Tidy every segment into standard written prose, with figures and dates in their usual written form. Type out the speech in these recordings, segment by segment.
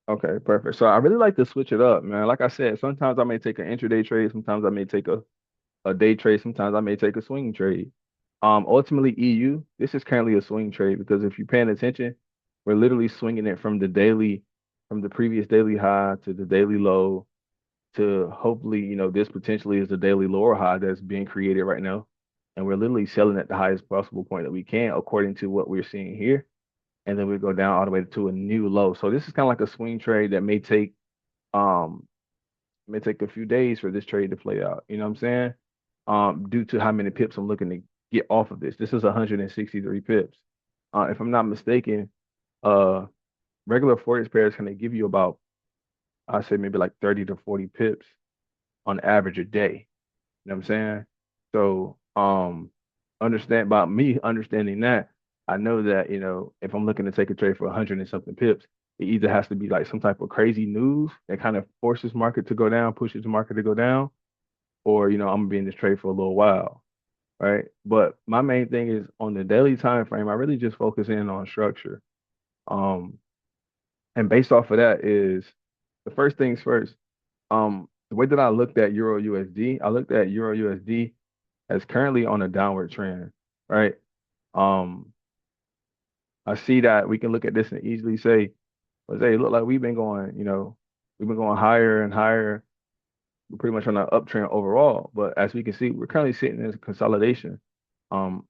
Okay, perfect. So I really like to switch it up, man. Like I said, sometimes I may take an intraday trade, sometimes I may take a day trade, sometimes I may take a swing trade. Ultimately, EU, this is currently a swing trade because if you're paying attention, we're literally swinging it from the daily, from the previous daily high to the daily low to hopefully, this potentially is the daily lower high that's being created right now. And we're literally selling at the highest possible point that we can, according to what we're seeing here. And then we go down all the way to a new low. So this is kind of like a swing trade that um may take a few days for this trade to play out. You know what I'm saying? Due to how many pips I'm looking to get off of this. This is 163 pips. If I'm not mistaken, uh, regular Forex pairs can they give you about, I say maybe like 30 to 40 pips on average a day. You know what I'm saying? So, understand about me understanding that, I know that, if I'm looking to take a trade for 100 and something pips, it either has to be like some type of crazy news that kind of forces market to go down, pushes the market to go down, or, I'm gonna be in this trade for a little while, right? But my main thing is on the daily time frame, I really just focus in on structure. Um, and based off of that is the first things first. The way that I looked at Euro USD, I looked at Euro USD as currently on a downward trend, right? Um, I see that we can look at this and easily say, well, hey, look like we've been going higher and higher. We're pretty much on an uptrend overall. But as we can see, we're currently sitting in consolidation um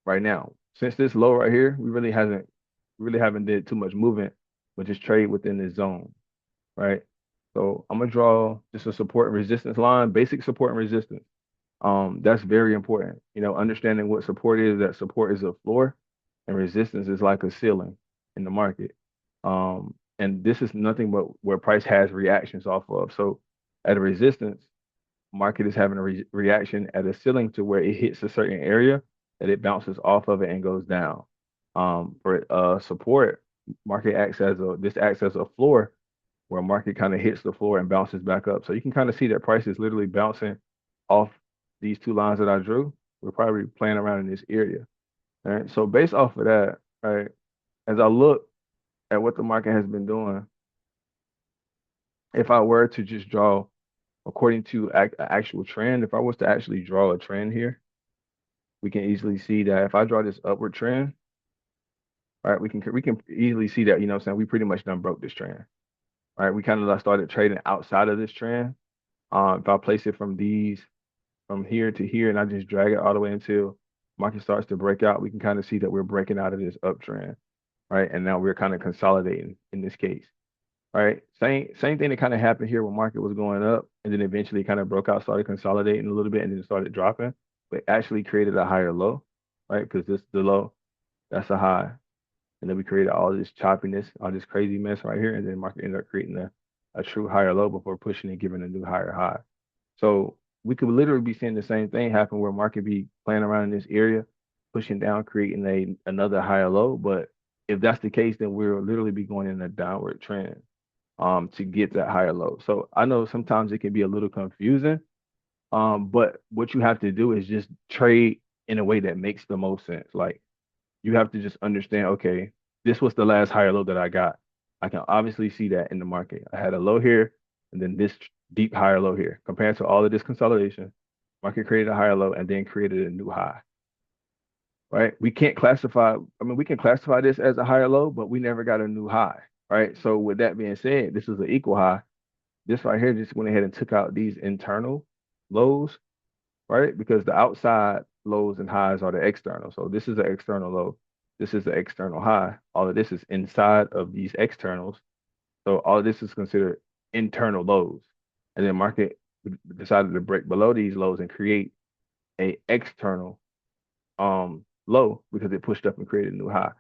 right now. Since this low right here, we really haven't did too much movement, but just trade within this zone, right? So I'm gonna draw just a support and resistance line, basic support and resistance. That's very important. Understanding what support is, that support is a floor and resistance is like a ceiling in the market. And this is nothing but where price has reactions off of. So at a resistance, market is having a reaction at a ceiling to where it hits a certain area that it bounces off of it and goes down. For support, market acts as a floor where market kind of hits the floor and bounces back up. So you can kind of see that price is literally bouncing off these two lines that I drew. We're probably playing around in this area. All right. So based off of that, right, as I look at what the market has been doing, if I were to just draw according to actual trend, if I was to actually draw a trend here, we can easily see that if I draw this upward trend, right, we can easily see that, what I'm saying, we pretty much done broke this trend. Right. We kind of started trading outside of this trend. If I place it from here to here and I just drag it all the way until market starts to break out, we can kind of see that we're breaking out of this uptrend, right? And now we're kind of consolidating in this case, right? Same thing that kind of happened here when market was going up and then eventually kind of broke out, started consolidating a little bit and then started dropping, but actually created a higher low, right? Because this is the low, that's a high. And then we created all this choppiness, all this crazy mess right here, and then market ended up creating a true higher low before pushing and giving a new higher high. So we could literally be seeing the same thing happen where market be playing around in this area, pushing down, creating another higher low. But if that's the case, then we'll literally be going in a downward trend to get that higher low. So I know sometimes it can be a little confusing. But what you have to do is just trade in a way that makes the most sense. Like you have to just understand, okay, this was the last higher low that I got. I can obviously see that in the market. I had a low here and then this deep higher low here. Compared to all of this consolidation, market created a higher low and then created a new high, right? We can classify this as a higher low, but we never got a new high, right? So with that being said, this is an equal high. This right here just went ahead and took out these internal lows, right? Because the outside lows and highs are the external. So this is the external low. This is the external high. All of this is inside of these externals. So all of this is considered internal lows. And then market decided to break below these lows and create a external low because it pushed up and created a new high,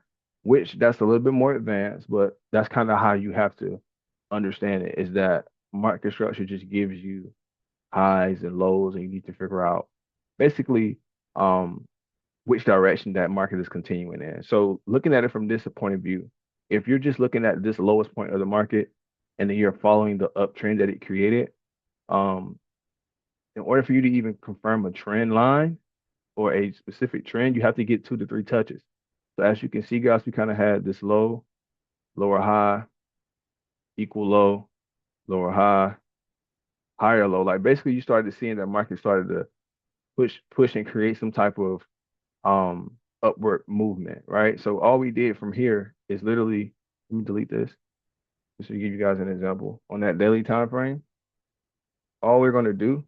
which that's a little bit more advanced, but that's kind of how you have to understand it is that market structure just gives you highs and lows, and you need to figure out basically um, which direction that market is continuing in. So looking at it from this point of view, if you're just looking at this lowest point of the market and then you're following the uptrend that it created, um, in order for you to even confirm a trend line or a specific trend, you have to get 2 to 3 touches. So as you can see, guys, we kind of had this low, lower high, equal low, lower high, higher low. Like basically you started seeing that market started to push and create some type of upward movement, right? So all we did from here is literally, let me delete this just to give you guys an example. On that daily time frame, all we're gonna do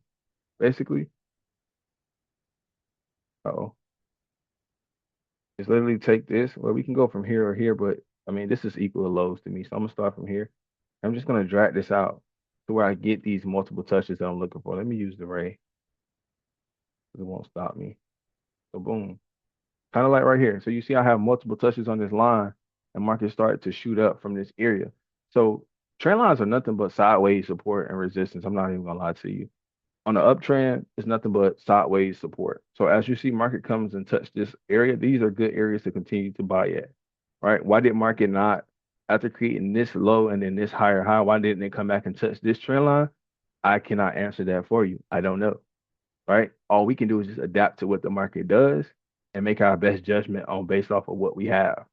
basically, oh, is literally take this. Well, we can go from here or here, but I mean this is equal to lows to me. So I'm gonna start from here. I'm just gonna drag this out to where I get these multiple touches that I'm looking for. Let me use the ray. It won't stop me. So boom. Kind of like right here. So you see I have multiple touches on this line and markets start to shoot up from this area. So trend lines are nothing but sideways support and resistance. I'm not even gonna lie to you. On the uptrend, it's nothing but sideways support. So as you see market comes and touch this area, these are good areas to continue to buy at. Right? Why did market not, after creating this low and then this higher high, why didn't it come back and touch this trend line? I cannot answer that for you. I don't know, right? All we can do is just adapt to what the market does and make our best judgment on based off of what we have,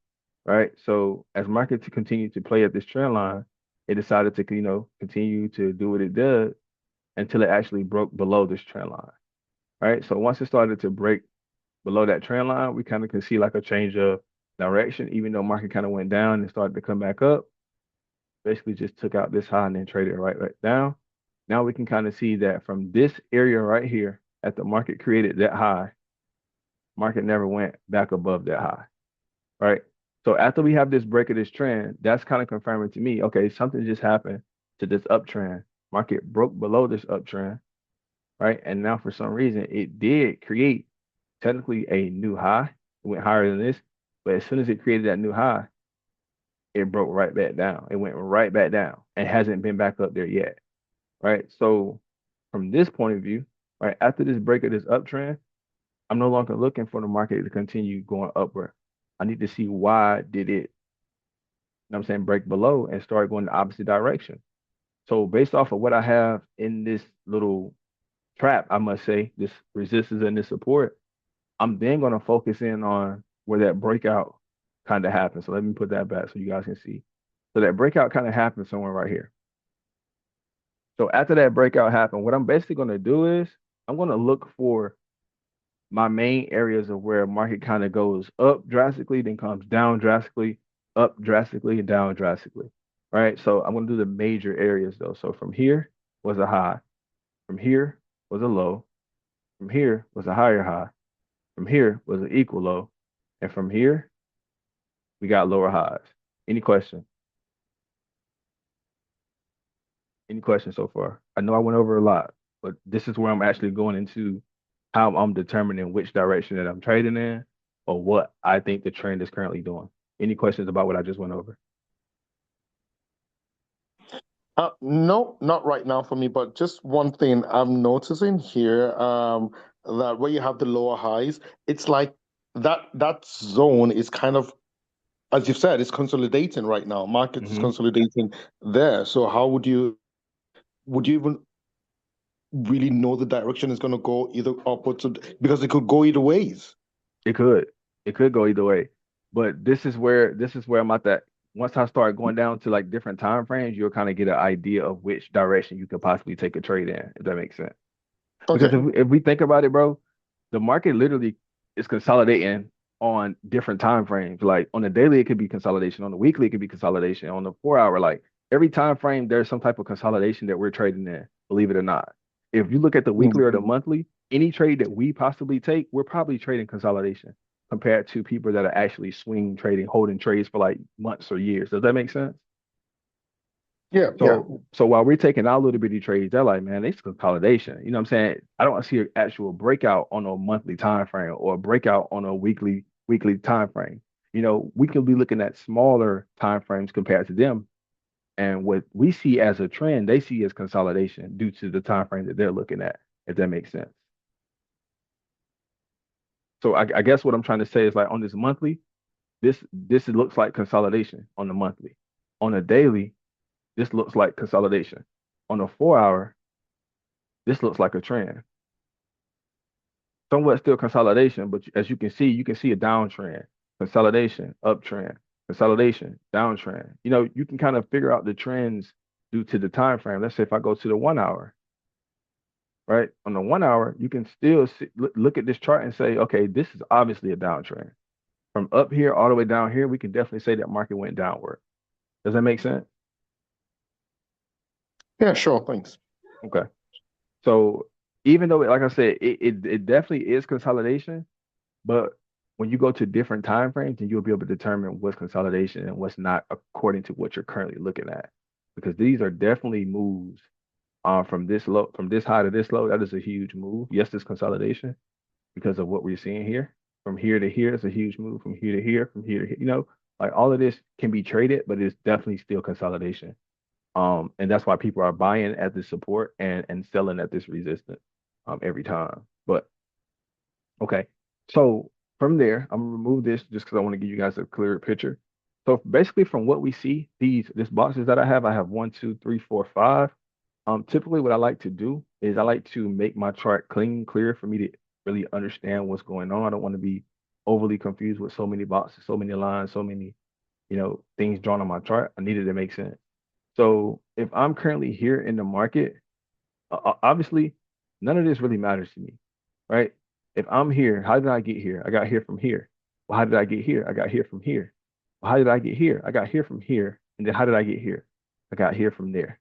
right? So as market to continue to play at this trend line, it decided to, continue to do what it did until it actually broke below this trend line, right? So once it started to break below that trend line, we kind of can see like a change of direction, even though market kind of went down and started to come back up, basically just took out this high and then traded right back down. Now we can kind of see that from this area right here, at the market created that high, market never went back above that high, right? So after we have this break of this trend, that's kind of confirming to me, okay, something just happened to this uptrend. Market broke below this uptrend, right? And now for some reason, it did create technically a new high. It went higher than this, but as soon as it created that new high, it broke right back down. It went right back down and hasn't been back up there yet, right? So from this point of view, right, after this break of this uptrend, I'm no longer looking for the market to continue going upward. I need to see why did it, I'm saying, break below and start going the opposite direction. So based off of what I have in this little trap, I must say, this resistance and this support, I'm then going to focus in on where that breakout kind of happens. So let me put that back so you guys can see. So that breakout kind of happens somewhere right here. So after that breakout happened, what I'm basically going to do is I'm going to look for my main areas of where market kind of goes up drastically, then comes down drastically, up drastically, and down drastically. Right. So I'm going to do the major areas though. So from here was a high, from here was a low, from here was a higher high, from here was an equal low, and from here we got lower highs. Any question? Any questions so far? I know I went over a lot, but this is where I'm actually going into how I'm determining which direction that I'm trading in or what I think the trend is currently doing. Any questions about what I just went over? No, not right now for me, but just one thing I'm noticing here, that where you have the lower highs, it's like that zone is kind of, as you've said, it's consolidating right now. Market is Hmm. consolidating there. So how would you even really know the direction is going to go either upwards or, because it could go either ways. It could. It could go either way. But this is where I'm at that once I start going down to like different time frames, you'll kind of get an idea of which direction you could possibly take a trade in, if that makes sense. Because Okay. if we think about it, bro, the market literally is consolidating on different time frames. Like on the daily, it could be consolidation. On the weekly, it could be consolidation. On the 4 hour, like every time frame, there's some type of consolidation that we're trading in, believe it or not. If you look at the weekly or the monthly, any trade that we possibly take, we're probably trading consolidation compared to people that are actually swing trading, holding trades for like months or years. Does that make sense? Yeah, yeah. So while we're taking our little bitty trades, they're like, man, it's consolidation. You know what I'm saying? I don't see an actual breakout on a monthly time frame or a breakout on a weekly time frame. We can be looking at smaller time frames compared to them. And what we see as a trend, they see as consolidation due to the time frame that they're looking at, if that makes sense. So I guess what I'm trying to say is like on this monthly, this looks like consolidation on the monthly. On a daily, this looks like consolidation. On a 4 hour, this looks like a trend. Somewhat still consolidation, but as you can see a downtrend, consolidation, uptrend. consolidation, downtrend. You can kind of figure out the trends due to the time frame. Let's say if I go to the 1 hour, right? On the 1 hour, you can still look at this chart and say, okay, this is obviously a downtrend. From up here all the way down here, we can definitely say that market went downward. Does that make sense? Yeah, sure. Thanks. Okay. So even though, like I said, it definitely is consolidation, but when you go to different time frames, then you'll be able to determine what's consolidation and what's not according to what you're currently looking at. Because these are definitely moves from this low, from this high to this low. That is a huge move. Yes, it's consolidation because of what we're seeing here. From here to here, it's a huge move. From here to here, from here to here, like all of this can be traded, but it's definitely still consolidation. And that's why people are buying at this support and selling at this resistance every time. But okay, so from there, I'm gonna remove this just because I want to give you guys a clearer picture. So basically, from what we see, this boxes that I have one, two, three, four, five. Typically, what I like to do is I like to make my chart clean, clear for me to really understand what's going on. I don't want to be overly confused with so many boxes, so many lines, so many, things drawn on my chart. I need it to make sense. So if I'm currently here in the market, obviously none of this really matters to me, right? If I'm here, how did I get here? I got here from here. Well, how did I get here? I got here from here. Well, how did I get here? I got here from here. And then how did I get here? I got here from there.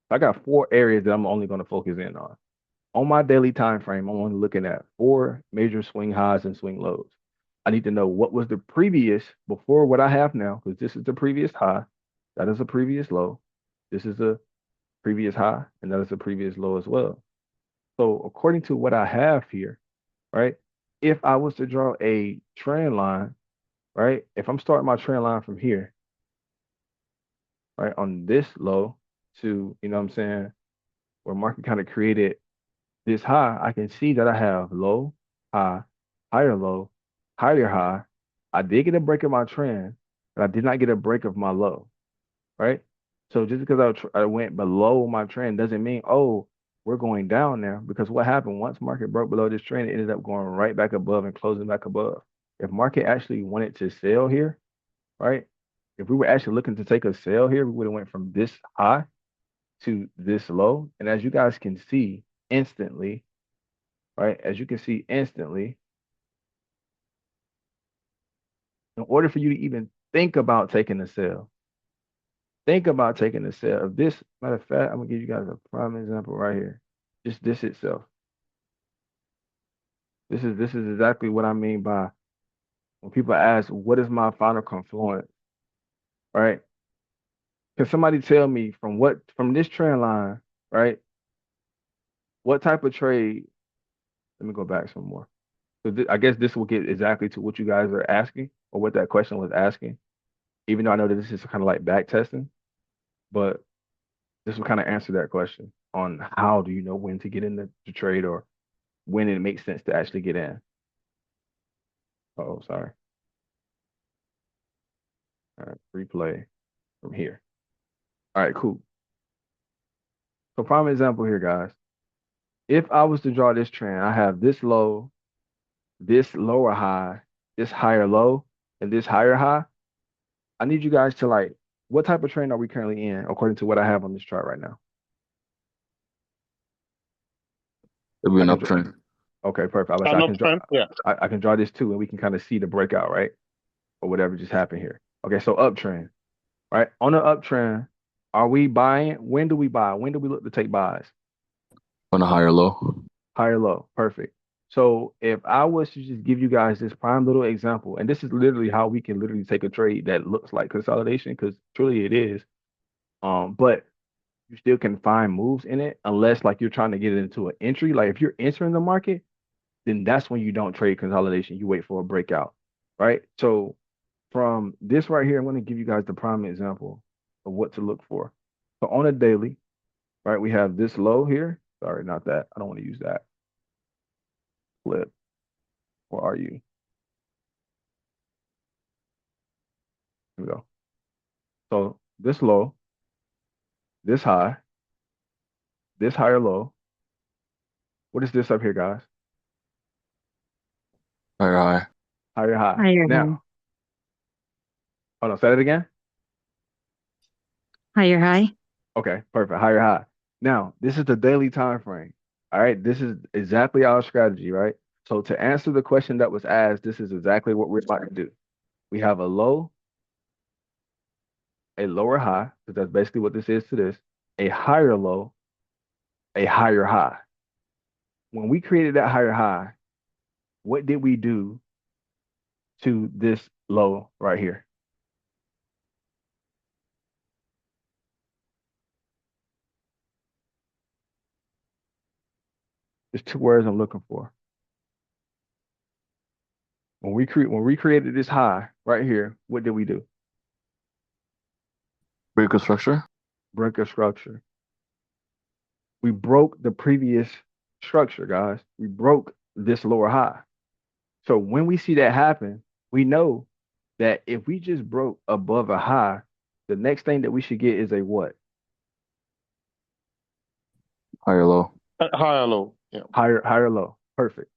I got four areas that I'm only going to focus in on. On my daily time frame, I'm only looking at four major swing highs and swing lows. I need to know what was the previous before what I have now, because this is the previous high, that is a previous low. This is a previous high, and that is a previous low as well. So according to what I have here, right? If I was to draw a trend line, right? If I'm starting my trend line from here, right, on this low to, what I'm saying, where market kind of created this high, I can see that I have low, high, higher low, higher high. I did get a break of my trend, but I did not get a break of my low, right? So just because I went below my trend doesn't mean, oh, we're going down now. Because what happened once market broke below this trend, it ended up going right back above and closing back above. If market actually wanted to sell here, right? If we were actually looking to take a sell here, we would have went from this high to this low. And as you guys can see instantly, right? As you can see instantly, in order for you to even think about taking a sell, think about taking a sell. If this, matter of fact, I'm gonna give you guys a prime example right here. Just this itself. This is exactly what I mean by when people ask, what is my final confluence, right? Can somebody tell me from this trend line, right? What type of trade? Let me go back some more. So I guess this will get exactly to what you guys are asking or what that question was asking. Even though I know that this is kind of like back testing, but this will kind of answer that question on how do you know when to get in the trade or when it makes sense to actually get in. Oh, sorry. All right, replay from here. All right, cool. So prime example here, guys. If I was to draw this trend, I have this low, this lower high, this higher low, and this higher high. I need you guys to like, what type of trend are we currently in according to what I have on this chart right now? It'll be I an can draw. uptrend. Okay, perfect. I, An I can draw. uptrend? Yeah. I can draw this too, and we can kind of see the breakout, right? Or whatever just happened here. Okay, so uptrend, right? On the uptrend, are we buying? When do we buy? When do we look to take buys? On a higher low. High or low? Perfect. So if I was to just give you guys this prime little example, and this is literally how we can literally take a trade that looks like consolidation, because truly it is. But you still can find moves in it unless like you're trying to get it into an entry. Like if you're entering the market, then that's when you don't trade consolidation. You wait for a breakout, right? So from this right here, I'm going to give you guys the prime example of what to look for. So on a daily, right, we have this low here. Sorry, not that. I don't want to use that. Flip. Where are you? Here we go. So this low, this high, this higher low. What is this up here, guys? Higher high. Higher high. Higher high. Now, Hold on, say that again. Higher high. Okay, perfect. Higher high. Now, this is the daily time frame. All right, this is exactly our strategy, right? So to answer the question that was asked, this is exactly what we're about to do. We have a low, a lower high, because that's basically what this is to this, a higher low, a higher high. When we created that higher high, what did we do to this low right here? There's two words I'm looking for. When we created this high right here, what did we do? Break a structure. Break a structure. We broke the previous structure, guys. We broke this lower high. So when we see that happen, we know that if we just broke above a high, the next thing that we should get is a what? Higher low. High or low. Yeah. Higher low. Perfect.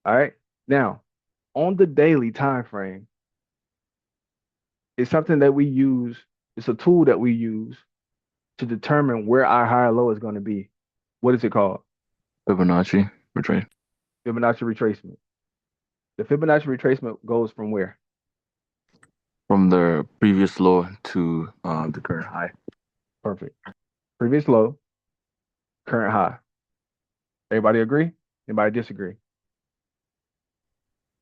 All right. Now, on the daily time frame, it's something that we use. It's a tool that we use to determine where our higher low is going to be. What is it called? Fibonacci retrace. Fibonacci retracement. The Fibonacci retracement goes from where? From the previous low to the current high. Perfect. Previous low, current high. Everybody agree? Anybody disagree?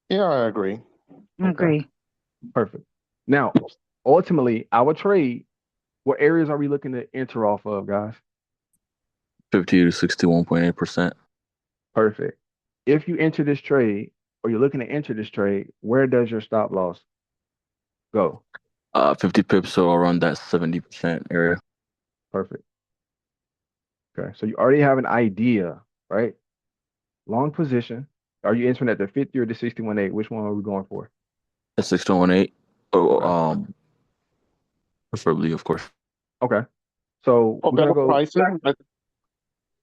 Yeah, I agree. Okay. Agree. Perfect. Now, ultimately, our trade, what areas are we looking to enter off of, guys? 50 to 61.8%. Perfect. If you enter this trade or you're looking to enter this trade, where does your stop loss go? 50 pips, so around that 70% area. Perfect. Okay. So you already have an idea, right? Long position. Are you entering at the 50 or the 61.8? Which one are we going for? At 61.8. Oh, Okay. preferably, of course. Okay. So For we're gonna better go. pricing,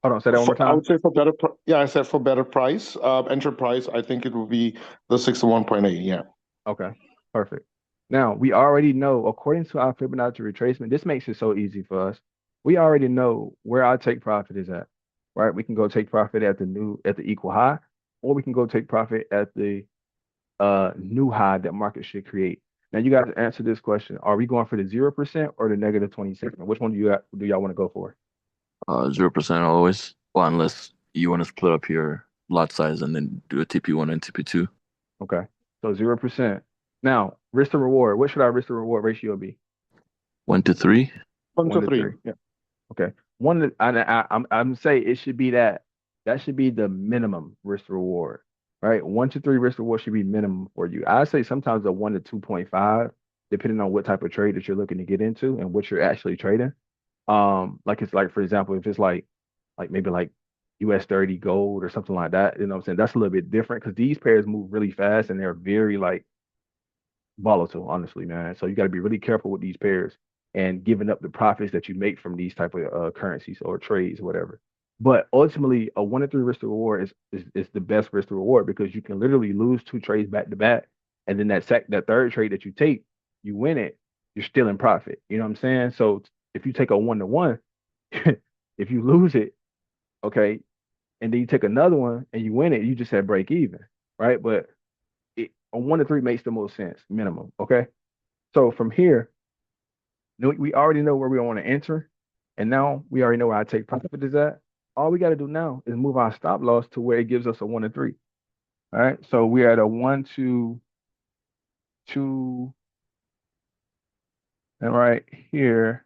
Hold on. Say that one more I time. would say for better. Yeah, I said for better price, enterprise. I think it would be the 61.8. Yeah. Okay. Perfect. Now we already know, according to our Fibonacci retracement, this makes it so easy for us. We already know where our take profit is at, right? We can go take profit at the equal high, or we can go take profit at the new high that market should create. Now you got to answer this question: are we going for the 0% or the negative 26? Which one do y'all want to go for? 0% always. Well, unless you want to split up your lot size and then do a TP1 and TP2. Okay, so 0%. Now risk to reward. What should our risk to reward ratio be? 1 to 3. 1 to 1 to 3. 3. Yeah. Okay. I'm say it should be that. That should be the minimum risk to reward, right? 1 to 3 risk to reward should be minimum for you. I say sometimes a 1 to 2.5, depending on what type of trade that you're looking to get into and what you're actually trading. Like it's like for example, if it's like maybe like US 30 gold or something like that, you know what I'm saying? That's a little bit different because these pairs move really fast and they're very like volatile, honestly, man. So you got to be really careful with these pairs and giving up the profits that you make from these type of currencies or trades or whatever. But ultimately, a 1 to 3 risk to reward is the best risk to reward because you can literally lose two trades back to back, and then that third trade that you take, you win it, you're still in profit. You know what I'm saying? So if you take a 1 to 1, if you lose it, okay, and then you take another one and you win it, you just had break even, right? But a 1 to 3 makes the most sense, minimum. Okay. So from here, we already know where we want to enter, and now we already know where our take profit is at. All we got to do now is move our stop loss to where it gives us a 1 to 3. All right. So we're at a 1 to 2, and right here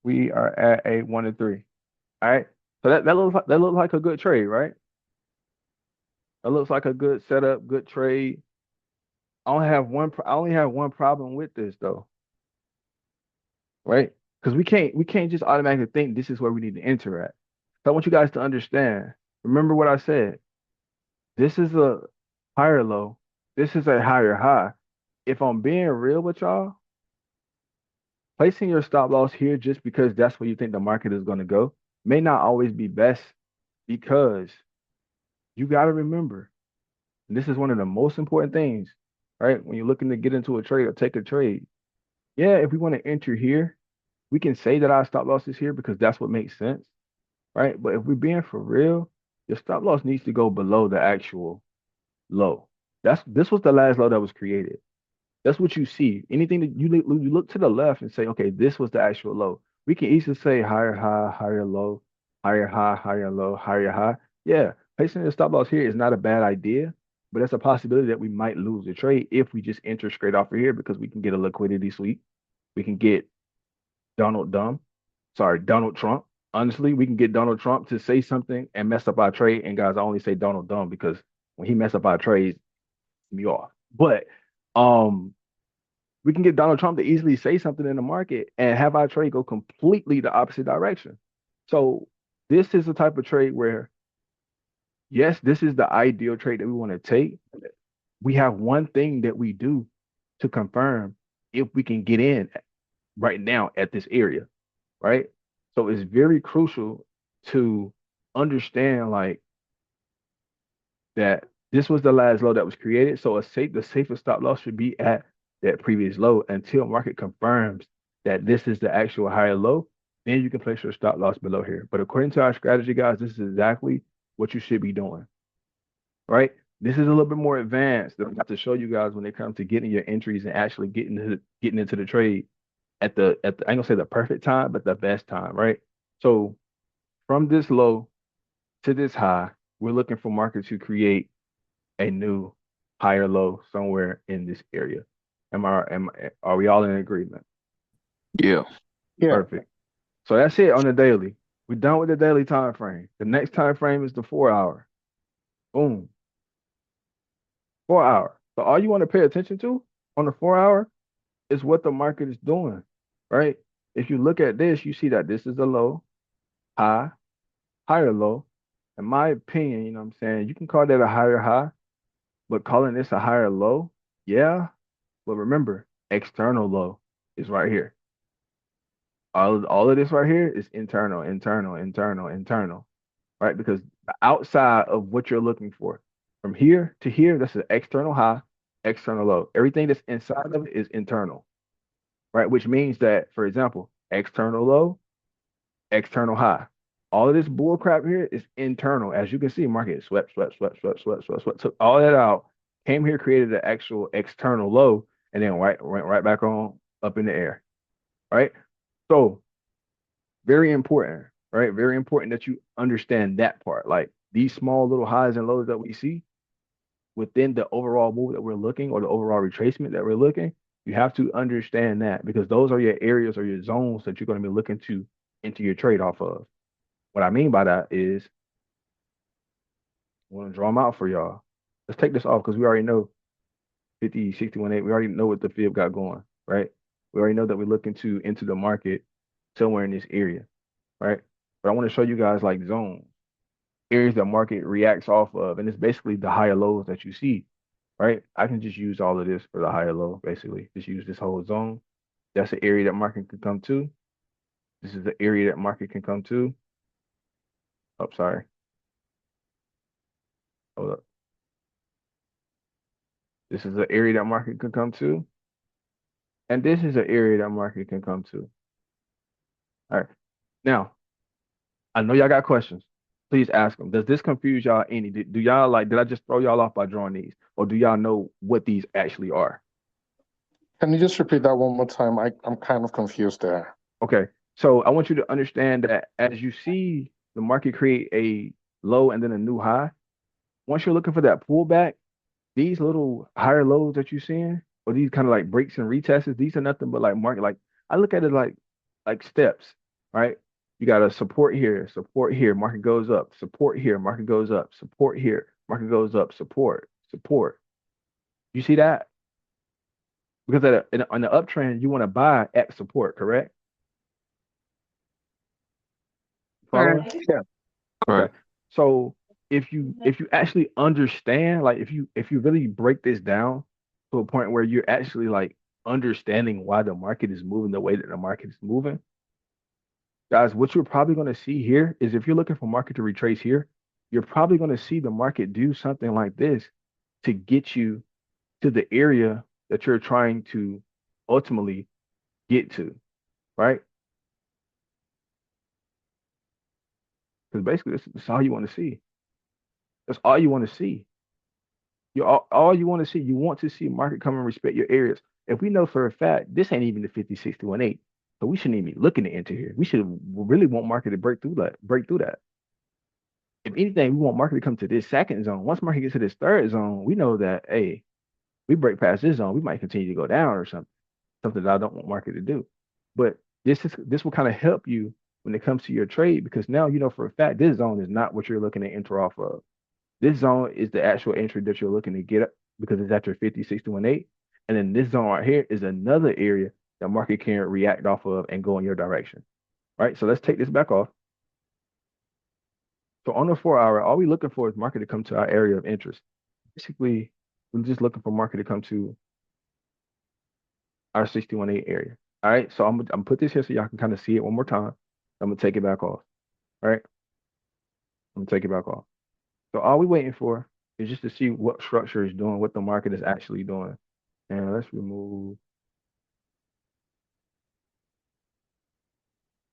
we are at a 1 to 3. All right. So that looks like a good trade, right? That looks like a good setup, good trade. I only have one problem with this though, right? Because we can't just automatically think this is where we need to enter at. So I want you guys to understand. Remember what I said. This is a higher low. This is a higher high. If I'm being real with y'all, placing your stop loss here just because that's where you think the market is going to go may not always be best because you got to remember, and this is one of the most important things. right? When you're looking to get into a trade or take a trade, yeah, if we want to enter here, we can say that our stop loss is here because that's what makes sense, right? But if we're being for real, your stop loss needs to go below the actual low. This was the last low that was created. That's what you see. Anything that you look to the left and say, okay, this was the actual low. We can easily say higher high, higher low, higher high, higher low, higher high. Yeah, placing a stop loss here is not a bad idea, but it's a possibility that we might lose the trade if we just enter straight off of here because we can get a liquidity sweep. We can get Donald Trump. Honestly, we can get Donald Trump to say something and mess up our trade. And guys, I only say Donald dumb because when he mess up our trades, me off. But um we can get Donald Trump to easily say something in the market and have our trade go completely the opposite direction. So this is the type of trade where, yes, this is the ideal trade that we want to take. We have one thing that we do to confirm if we can get in right now at this area, right? So it's very crucial to understand like that this was the last low that was created. So the safest stop loss should be at that previous low until market confirms that this is the actual higher low. Then you can place your stop loss below here. But according to our strategy, guys, this is exactly what you should be doing, right? This is a little bit more advanced that I have to show you guys when it comes to getting your entries and actually getting into the trade at the I ain't gonna say the perfect time, but the best time, right? So from this low to this high, we're looking for market to create a new higher low somewhere in this area. Are we all in agreement? Yeah. Yeah. Perfect. So that's it on the daily. We're done with the daily time frame. The next time frame is the 4 hour. Boom. 4 hour. So all you want to pay attention to on the 4 hour is what the market is doing, right? If you look at this, you see that this is a low, high, higher low. In my opinion, you know what I'm saying? You can call that a higher high, but calling this a higher low, yeah. But remember, external low is right here. All of this right here is internal, internal, internal, internal, right? Because outside of what you're looking for, from here to here, that's an external high, external low. Everything that's inside of it is internal, right? Which means that, for example, external low, external high. All of this bull crap here is internal. As you can see, market swept, swept, swept, swept, swept, swept, swept, took all that out, came here, created an actual external low, and then went right back on up in the air, right? So very important, right? Very important that you understand that part. Like these small little highs and lows that we see within the overall move that we're looking or the overall retracement that we're looking, you have to understand that because those are your areas or your zones that you're going to be looking to into your trade off of. What I mean by that is I want to draw them out for y'all. Let's take this off because we already know 50, 61, 8. We already know what the fib got going, right? We already know that we're looking to into the market somewhere in this area, right? But I want to show you guys like zones, areas that market reacts off of, and it's basically the higher lows that you see, right? I can just use all of this for the higher low, basically. Just use this whole zone. That's the area that market can come to. This is the area that market can come to. Oh, sorry. Hold up. This is the area that market can come to. And this is the area that market can come to. All right. Now, I know y'all got questions. Please ask them. Does this confuse y'all any? Do y'all like, did I just throw y'all off by drawing these? Or do y'all know what these actually are? Can you just repeat that one more time? I'm kind of confused there. Okay. So I want you to understand that as you see the market create a low and then a new high, once you're looking for that pullback, these little higher lows that you're seeing, or these kind of like breaks and retests, these are nothing but like market. Like I look at it like steps, right? You got a support here, market goes up, support here, market goes up, support here, market goes up, support, support. You see that? Because on the uptrend, you want to buy at support, correct? Following? Yeah. Okay. So if you actually understand, like if you really break this down to a point where you're actually like understanding why the market is moving the way that the market is moving, guys, what you're probably going to see here is if you're looking for market to retrace here, you're probably going to see the market do something like this to get you to the area that you're trying to ultimately get to, right? Because basically, that's all you want to see. That's all you want to see. All you want to see. You want to see market come and respect your areas. If we know for a fact this ain't even the 50, 60, 18, so we shouldn't even be looking to enter here. We should really want market to break through that. Break through that. If anything, we want market to come to this second zone. Once market gets to this third zone, we know that hey, we break past this zone, we might continue to go down or something. Something that I don't want market to do. But this will kind of help you when it comes to your trade because now you know for a fact this zone is not what you're looking to enter off of. This zone is the actual entry that you're looking to get up because it's at your 50, 61, 8. And then this zone right here is another area that market can react off of and go in your direction. Right. So let's take this back off. So on the 4 hour, all we're looking for is market to come to our area of interest. Basically, we're just looking for market to come to our 61.8 area. All right. So I'm put this here so y'all can kind of see it one more time. I'm gonna take it back off. All right. I'm gonna take it back off. So all we're waiting for is just to see what structure is doing, what the market is actually doing. And let's remove.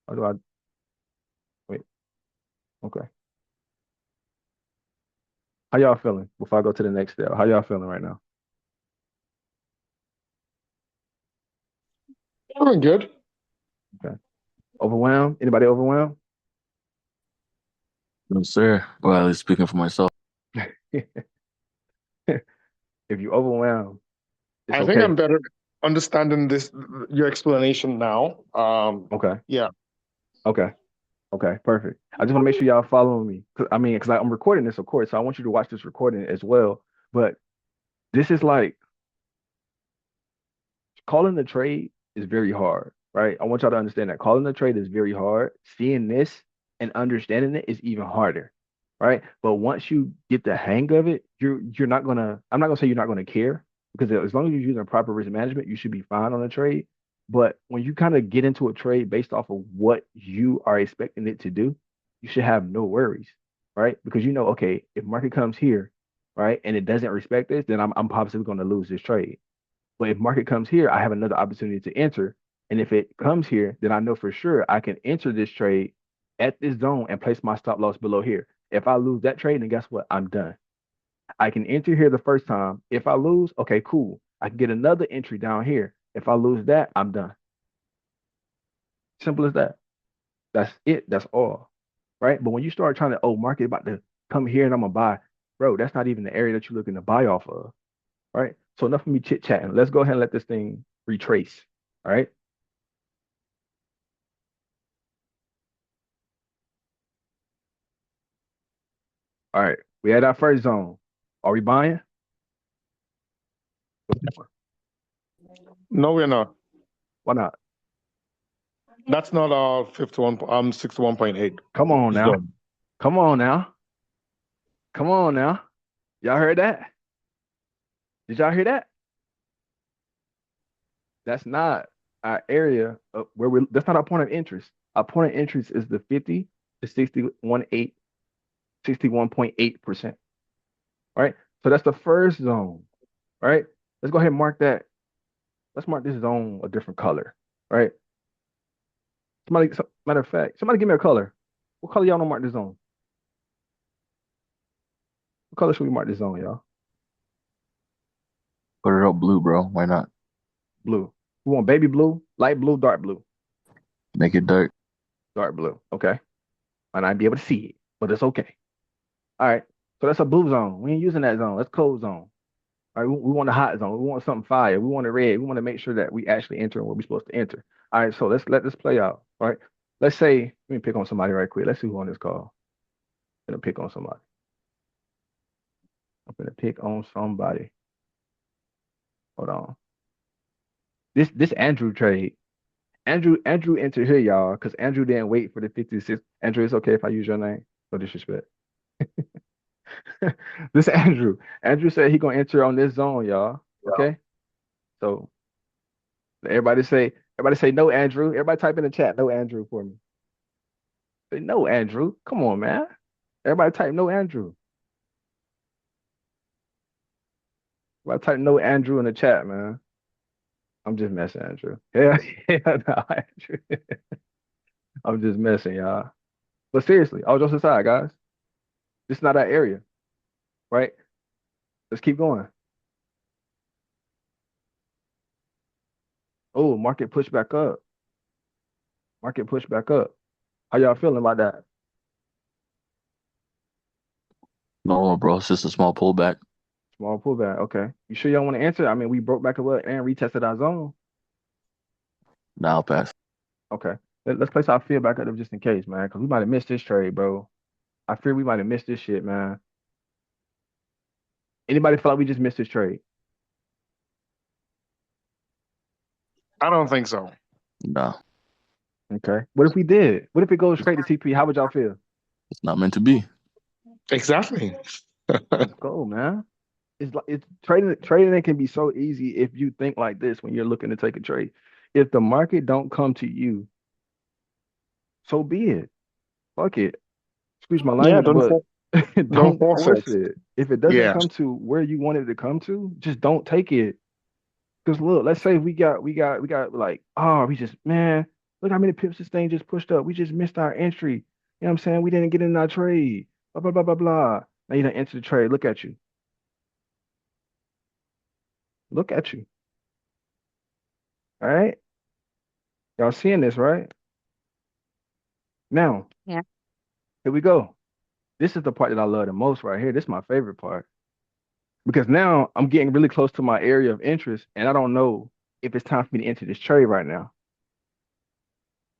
How do I wait? Okay. How y'all feeling before I go to the next step? How y'all feeling right now? Doing good. Okay. Overwhelmed? Anybody overwhelmed? No, sir. Well, at least speaking for myself. If you overwhelmed, it's I think I'm okay. better understanding this your explanation now. Okay. Yeah. Okay. Okay. Perfect. I just want to make sure y'all following me. I mean, because I'm recording this, of course, so I want you to watch this recording as well. But this is like calling the trade is very hard, right? I want y'all to understand that calling the trade is very hard. Seeing this and understanding it is even harder, right? But once you get the hang of it, you're not gonna. I'm not gonna say you're not gonna care because as long as you're using proper risk management, you should be fine on a trade. But when you kind of get into a trade based off of what you are expecting it to do, you should have no worries, right? Because you know, okay, if market comes here, right, and it doesn't respect this, then I'm possibly going to lose this trade. But if market comes here, I have another opportunity to enter. And if it comes here, then I know for sure I can enter this trade at this zone and place my stop loss below here. If I lose that trade, then guess what? I'm done. I can enter here the first time. If I lose, okay, cool. I can get another entry down here. If I lose that, I'm done. Simple as that. That's it. That's all. Right. But when you start trying to, oh, market about to come here and I'm gonna buy, bro, that's not even the area that you're looking to buy off of. Right. So enough of me chit chatting. Let's go ahead and let this thing retrace. All right. All right. We had our first zone. Are we buying? No, we're not. Why not? That's not our 51, 61.8 Come on now. zone. Come on now. Come on now. Y'all heard that? Did y'all hear that? That's not our area of where that's not our point of interest. Our point of interest is the 50 to 61.8%. Right? So that's the first zone. Right? Let's go ahead and mark that. Let's mark this zone a different color. Right? Matter of fact, somebody give me a color. What color y'all want to mark this zone? What color should we mark this zone, y'all? Put it up blue, bro. Why not? Blue. We want baby blue, light blue, dark blue. Make it dark. Dark blue. Okay. Might not be able to see it, but it's okay. All right. So that's a blue zone. We ain't using that zone. That's cold zone. All right. We want a hot zone. We want something fire. We want a red. We want to make sure that we actually enter where we're supposed to enter. All right. So let's let this play out. All right. Let's say, let me pick on somebody right quick. Let's see who on this call. I'm gonna pick on somebody. I'm gonna pick on somebody. Hold on. This Andrew trade. Andrew entered here, y'all, because Andrew didn't wait for the 56. Andrew, it's okay if I use your name. No disrespect. This Andrew. Andrew said he gonna enter on this zone, y'all. Okay. So everybody say no, Andrew. Everybody type in the chat, no Andrew for me. Say no, Andrew. Come on, man. Everybody type no Andrew. I type no Andrew in the chat, man. I'm just messing, Andrew. Yeah, yeah, no, Andrew. I'm just messing, y'all. But seriously, all jokes aside, guys, this is not that area, right? Let's keep going. Oh, market push back up. Market push back up. How y'all feeling about that? No, bro, it's just a small pullback. Small pullback. Okay. You sure y'all want to answer? I mean, we broke back a little and retested our zone. Now pass. Okay. Let's place our fear back up just in case, man, because we might have missed this trade, bro. I fear we might have missed this shit, man. Anybody feel like we just missed this trade? I don't think so. No, Okay. What if we did? What if it goes straight to TP? How would y'all feel? it's not meant to be. Exactly. Let's go, man. It's trading it can be so easy if you think like this when you're looking to take a trade. If the market don't come to you, so be it. Fuck it. Excuse my Yeah, language, but don't don't force force it. it. If it doesn't Yeah. come to where you want it to come to, just don't take it. Because look, let's say we got like, oh, we just man, look how many pips this thing just pushed up. We just missed our entry. You know what I'm saying? We didn't get in our trade. Blah blah blah blah blah. Now you done enter the trade. Look at you. Look at you. All right. Y'all seeing this, right? Now, Yeah. here we go. This is the part that I love the most right here. This is my favorite part. Because now I'm getting really close to my area of interest, and I don't know if it's time for me to enter this trade right now.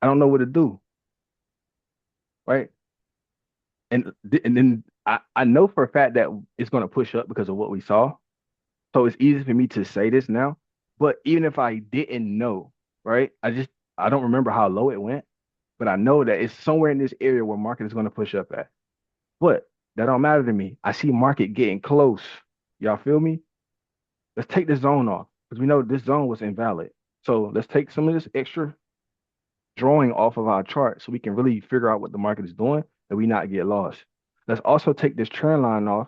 I don't know what to do, right? And then I know for a fact that it's going to push up because of what we saw. So it's easy for me to say this now. But even if I didn't know, right? I don't remember how low it went, but I know that it's somewhere in this area where market is going to push up at. But that don't matter to me. I see market getting close. Y'all feel me? Let's take this zone off because we know this zone was invalid. So let's take some of this extra drawing off of our chart so we can really figure out what the market is doing and we not get lost. Let's also take this trend line off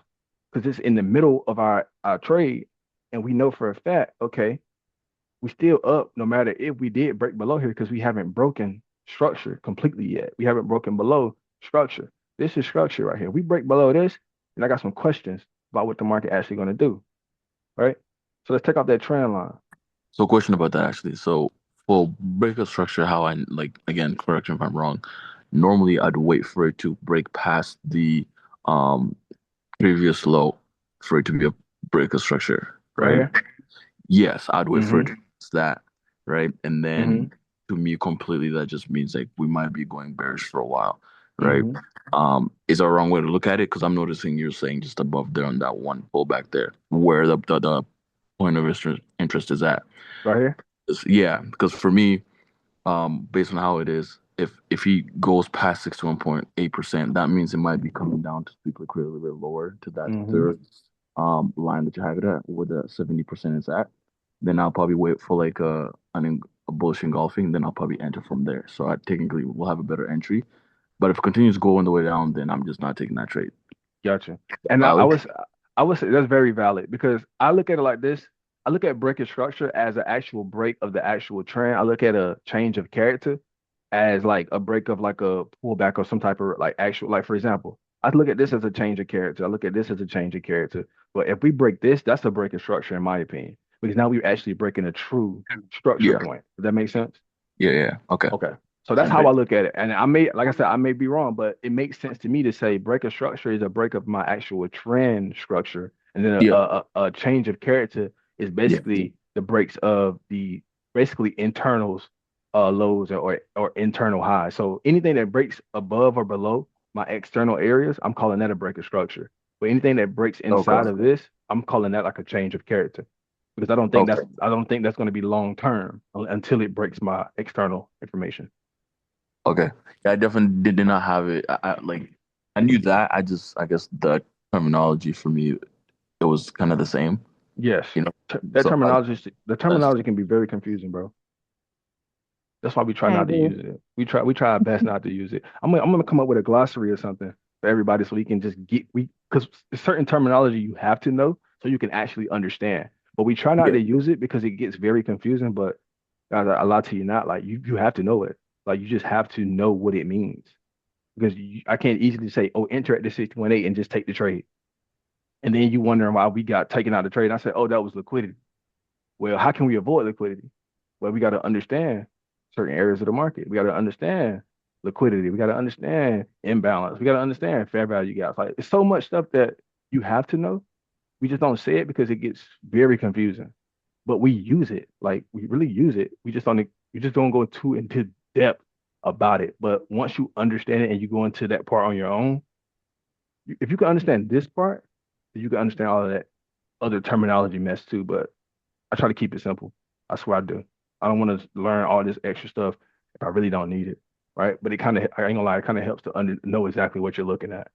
because it's in the middle of our trade. And we know for a fact, okay, we still up no matter if we did break below here because we haven't broken structure completely yet. We haven't broken below structure. This is structure right here. We break below this, and I got some questions about what the market actually going to do, right? So let's take out that trend line. So, question about that actually. So, for break of structure, how I like again, correction if I'm wrong. Normally, I'd wait for it to break past the um previous low for it to be a break of structure, Right right? here. Yes, I'd wait for it Mm-hmm. to pass that, right? And Mm-hmm. then to me, completely, that just means like we might be going bearish for a while, right? Mm-hmm. Is that a wrong way to look at it? Because I'm noticing you're saying just above there on that one pullback there, where the point of interest is at. Right here. Yeah, because for me, based on how it is, if he goes past 61.8%, that means it might be coming down to speak like a little bit lower to that Mm-hmm. third line that you have it at, where the 70% is at. Then I'll probably wait for like a bullish engulfing, then I'll probably enter from there. So I technically will have a better entry. But if it continues going the way down, then I'm just not taking that trade. Gotcha. And Valid? I was that's very valid because I look at it like this. I look at breaking structure as an actual break of the actual trend. I look at a change of character as like a break of like a pullback or some type of like actual like for example, I look at this as a change of character. I look at this as a change of character. But if we break this, that's a break of structure in my opinion. Because now we're actually breaking a true structure Yeah. point. Does that make sense? Yeah. Yeah. Okay. Okay. So that's how I look at it. And I may, like I said, I may be wrong, but it makes sense to me to say break of structure is a break of my actual trend structure. And then Yeah. a change of character is Yeah. basically the breaks of the basically internals lows or internal highs. So anything that breaks above or below my external areas, I'm calling that a break of structure. But anything that breaks Okay. inside of this, I'm calling that like a change of character because Okay. I don't think that's going to be long term until it breaks my external information. Okay. Yeah, I definitely did not have it. Like I knew that. I guess the terminology for me it was kind of the same, Yes, you know. That So the I terminology can be very confusing, bro. That's why we try I not to agree. use it. We try our best not to use it. I'm gonna come up with a glossary or something for everybody so we can just get we because certain terminology you have to know so you can actually understand. But we try not Yeah. to use it because it gets very confusing. But guys, I lie to you not. Like you have to know it. Like you just have to know what it means because I can't easily say, oh, enter at the 618 and just take the trade. And then you wondering why we got taken out of the trade. And I said, oh, that was liquidity. Well, how can we avoid liquidity? Well, we got to understand certain areas of the market. We got to understand liquidity. We got to understand imbalance. We got to understand fair value gaps. Like it's so much stuff that you have to know. We just don't say it because it gets very confusing. But we use it. Like we really use it. We just don't go too into depth about it. But once you understand it and you go into that part on your own, if you can understand this part, you can understand all of that other terminology mess too. But I try to keep it simple. I swear I do. I don't want to learn all this extra stuff if I really don't need it, right? But it kind of, I ain't gonna lie, it kind of helps to know exactly what you're looking at.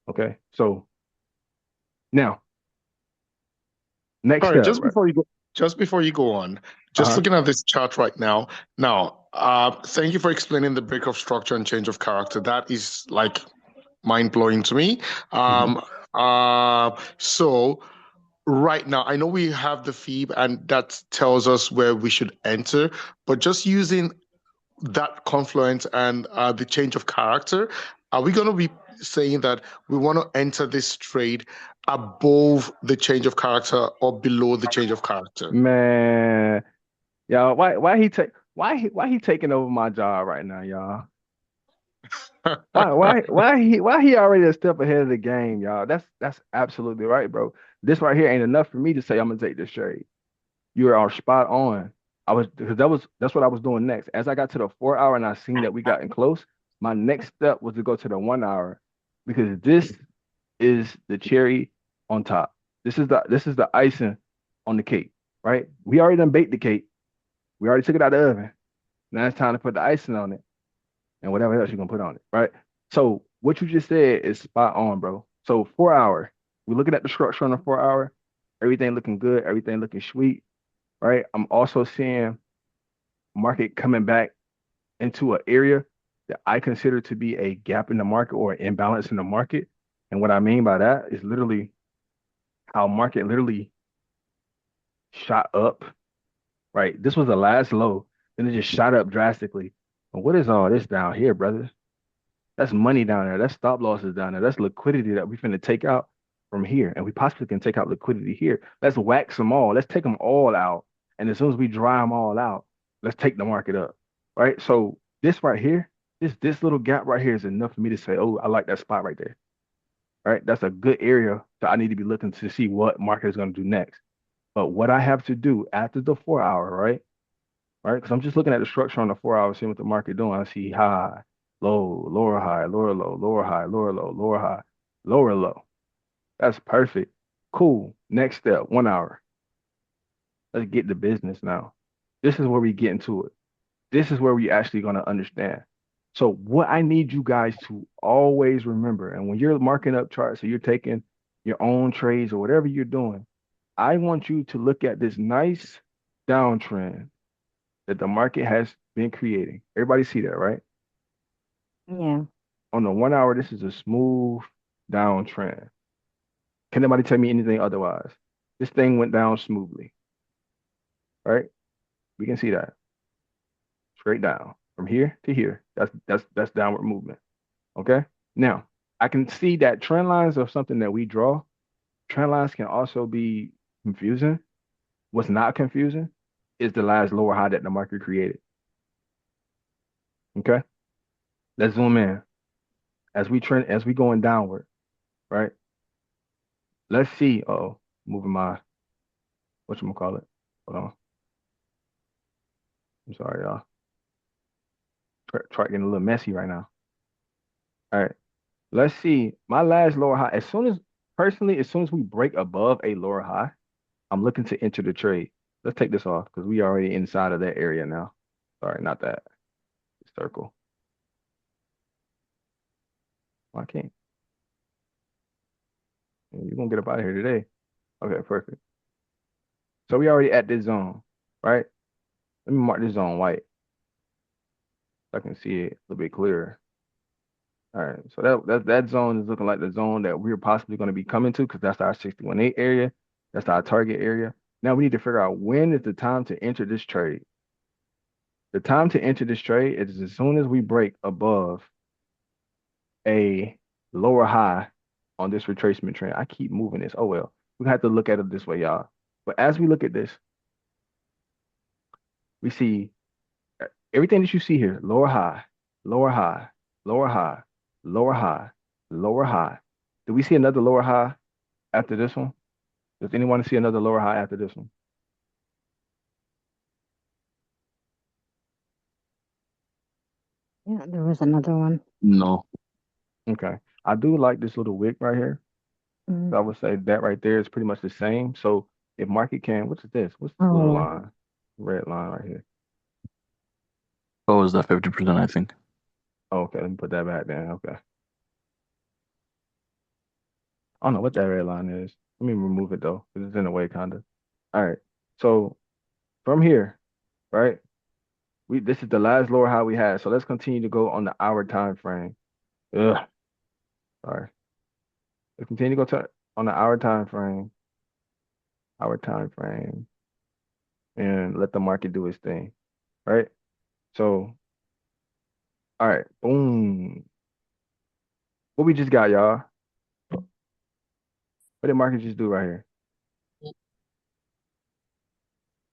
Okay, so now next Sorry, step, right? just before you go on, just Uh-huh. looking at this chart right now. Now, thank you for explaining the break of structure and change of character. That is like mind blowing to me. Hmm. So right now, I know we have the feed and that tells us where we should enter, but just using that confluence and the change of character, are we going to be saying that we want to enter this trade above the change of character or below the change of character? Man, y'all, why he taking over my job right now, y'all? Why he already a step ahead of the game, y'all? That's absolutely right, bro. This right here ain't enough for me to say I'm gonna take this trade. You are spot on. I was because that's what I was doing next. As I got to the 4 hour and I seen that we gotten close, my next step was to go to the 1 hour because this is the cherry on top. This is the icing on the cake, right? We already done baked the cake. We already took it out of the oven. Now it's time to put the icing on it and whatever else you're gonna put on it, right? So what you just said is spot on, bro. So 4 hour, we're looking at the structure on the 4 hour, everything looking good, everything looking sweet, right? I'm also seeing market coming back into an area that I consider to be a gap in the market or an imbalance in the market. And what I mean by that is literally how market literally shot up, right? This was the last low, then it just shot up drastically. And what is all this down here, brother? That's money down there. That's stop losses down there. That's liquidity that we finna take out from here. And we possibly can take out liquidity here. Let's wax them all. Let's take them all out. And as soon as we dry them all out, let's take the market up. Right. So this right here, this little gap right here is enough for me to say, oh, I like that spot right there. Right. That's a good area that I need to be looking to see what market is going to do next. But what I have to do after the 4 hour, right? Right? Because I'm just looking at the structure on the 4 hour, seeing what the market doing. I see high, low, lower high, lower low, lower high, lower low, lower high, lower low. That's perfect. Cool. Next step, 1 hour. Let's get to business now. This is where we get into it. This is where we actually going to understand. So what I need you guys to always remember, and when you're marking up charts or you're taking your own trades or whatever you're doing, I want you to look at this nice downtrend that the market has been creating. Everybody see that, right? Yeah. On the 1 hour, this is a smooth downtrend. Can anybody tell me anything otherwise? This thing went down smoothly, right? We can see that straight down from here to here. That's downward movement. Okay. Now I can see that trend lines are something that we draw. Trend lines can also be confusing. What's not confusing is the last lower high that the market created. Okay. Let's zoom in as we going downward, right? Let's see. Oh, moving my whatchamacallit. Hold on. I'm sorry, y'all. Chart getting a little messy right now. All right. Let's see. My last lower high. As soon as we break above a lower high, I'm looking to enter the trade. Let's take this off because we already inside of that area now. Sorry, not that. Circle. Why can't? You're gonna get up out of here today. Okay, perfect. So we already at this zone, right? Let me mark this zone white so I can see it a little bit clearer. All right, so that zone is looking like the zone that we're possibly going to be coming to because that's our 618 area. That's our target area. Now we need to figure out when is the time to enter this trade. The time to enter this trade is as soon as we break above a lower high on this retracement trend. I keep moving this. Oh well, we have to look at it this way, y'all. But as we look at this, we see everything that you see here: lower high, lower high, lower high, lower high, lower high. Do we see another lower high after this one? Does anyone see another lower high after this one? Yeah, there was another one. No. Okay. I do like this little wick right here. Mm. So I would say that right there is pretty much the same. So if market can, what's this? What's this little Oh, line? Red line right here. What was that? 50%, I think. Oh, okay, let me put that back then. Okay. I don't know what that red line is. Let me remove it though, because it's in the way kinda. All right. So from here, right? This is the last lower high we had. So let's continue to go on the hour time frame. Ugh, sorry. Let's continue to go to on the hour time frame, and let the market do its thing. Right? So, all right, boom. What we just got, y'all? What did market just do right here?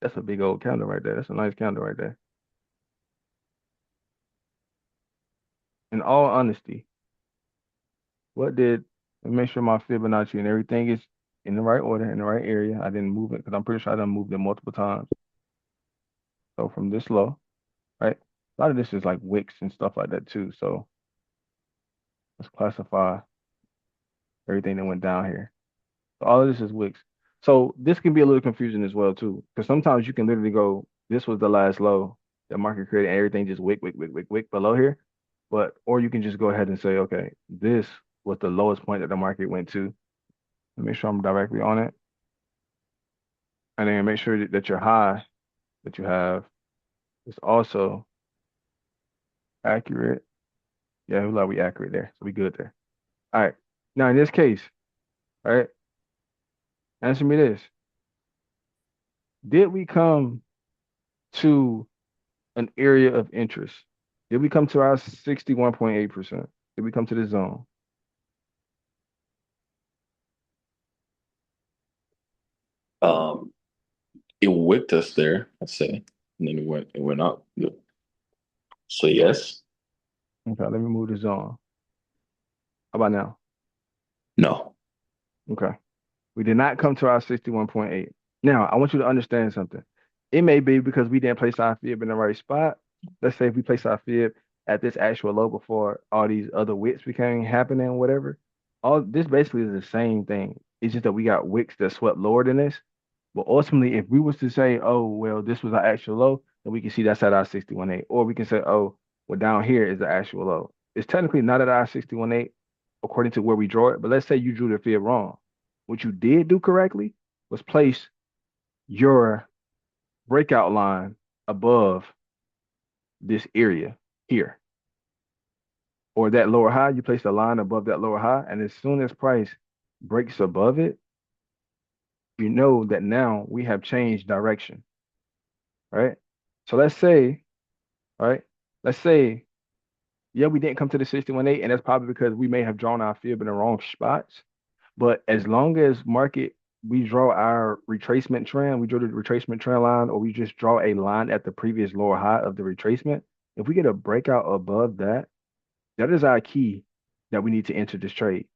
That's a big old candle right there. That's a nice candle right there. In all honesty, what did let me make sure my Fibonacci and everything is in the right order, in the right area. I didn't move it because I'm pretty sure I done moved it multiple times. So from this low, right? A lot of this is like wicks and stuff like that too. So let's classify everything that went down here. So all of this is wicks. So this can be a little confusing as well too, because sometimes you can literally go, this was the last low that market created, and everything just wick, wick, wick, wick, wick below here. But or you can just go ahead and say, okay, this was the lowest point that the market went to. Let me make sure I'm directly on it. And then make sure that your high that you have is also accurate. Yeah, it looks like we accurate there. So we good there. All right. Now in this case, all right, answer me this. Did we come to an area of interest? Did we come to our 61.8%? Did we come to the zone? Um, it whipped us there, I'd say, and then it went up. So yes, Okay, let me move the zone. How about now? no. Okay. We did not come to our 61.8. Now, I want you to understand something. It may be because we didn't place our fib in the right spot. Let's say if we place our fib at this actual low before all these other wicks became happening, or whatever. All this basically is the same thing. It's just that we got wicks that swept lower than this. But ultimately, if we was to say, oh, well, this was our actual low, then we can see that's at our 61.8. Or we can say, oh, well, down here is the actual low. It's technically not at our 61.8 according to where we draw it. But let's say you drew the fib wrong. What you did do correctly was place your breakout line above this area here. Or that lower high, you place the line above that lower high. And as soon as price breaks above it, you know that now we have changed direction, right? So right? Let's say, yeah, we didn't come to the 61.8, and that's probably because we may have drawn our fib in the wrong spots. But as long as market, we draw our retracement trend, we draw the retracement trend line, or we just draw a line at the previous lower high of the retracement. If we get a breakout above that, that is our key that we need to enter this trade.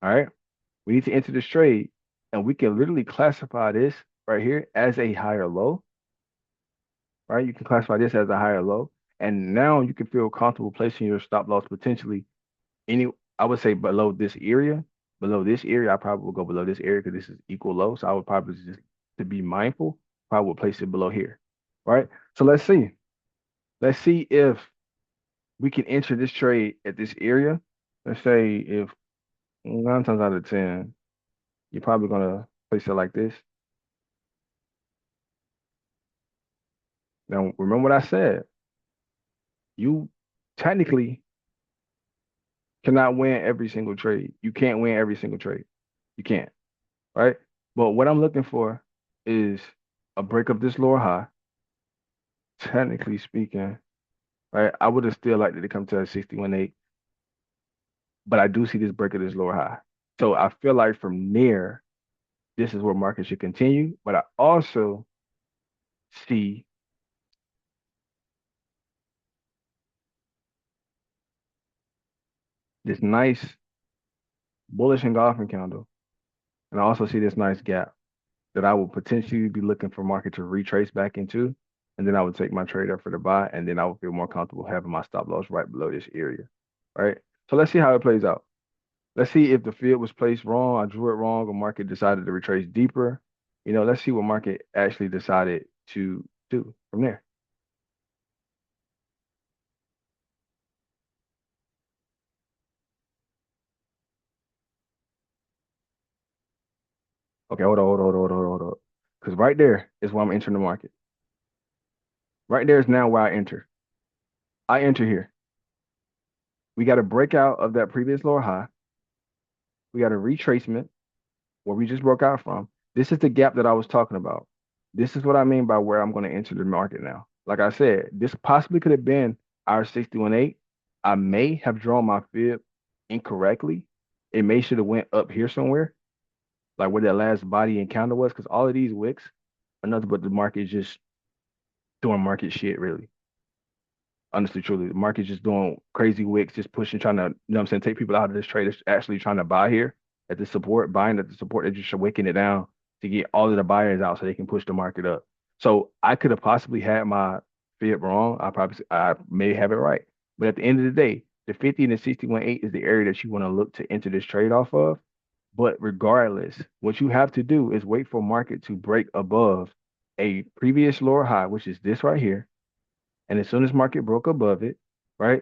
All right. We need to enter this trade, and we can literally classify this right here as a higher low, right? You can classify this as a higher low. And now you can feel comfortable placing your stop loss potentially any, I would say below this area. Below this area, I probably will go below this area because this is equal low. So I would probably just to be mindful, probably would place it below here. Right. So let's see. Let's see if we can enter this trade at this area. Let's say if 9 times out of 10, you're probably gonna place it like this. Now remember what I said. You technically cannot win every single trade. You can't win every single trade. You can't, right? But what I'm looking for is a break of this lower high. Technically speaking, right? I would have still liked it to come to a 61.8, but I do see this break of this lower high. So I feel like from there, this is where market should continue. But I also see this nice bullish engulfing candle. And I also see this nice gap that I will potentially be looking for market to retrace back into. And then I would take my trade up for the buy. And then I would feel more comfortable having my stop loss right below this area. Right. So let's see how it plays out. Let's see if the field was placed wrong, I drew it wrong, or market decided to retrace deeper. Let's see what market actually decided to do from there. Okay, hold on. Because right there is where I'm entering the market. Right there is now where I enter. I enter here. We got a breakout of that previous lower high. We got a retracement where we just broke out from. This is the gap that I was talking about. This is what I mean by where I'm going to enter the market now. Like I said, this possibly could have been our 61.8. I may have drawn my fib incorrectly. It may should have went up here somewhere, like where that last body and counter was, because all of these wicks are nothing but the market just doing market shit, really. Honestly, truly, the market's just doing crazy wicks, just pushing, trying to, what I'm saying, take people out of this trade. It's actually trying to buy here at the support, buying at the support. They're just wicking it down to get all of the buyers out so they can push the market up. So I could have possibly had my fib wrong. I may have it right. But at the end of the day, the 50 and the 61.8 is the area that you want to look to enter this trade off of. But regardless, what you have to do is wait for market to break above a previous lower high, which is this right here. And as soon as market broke above it, right,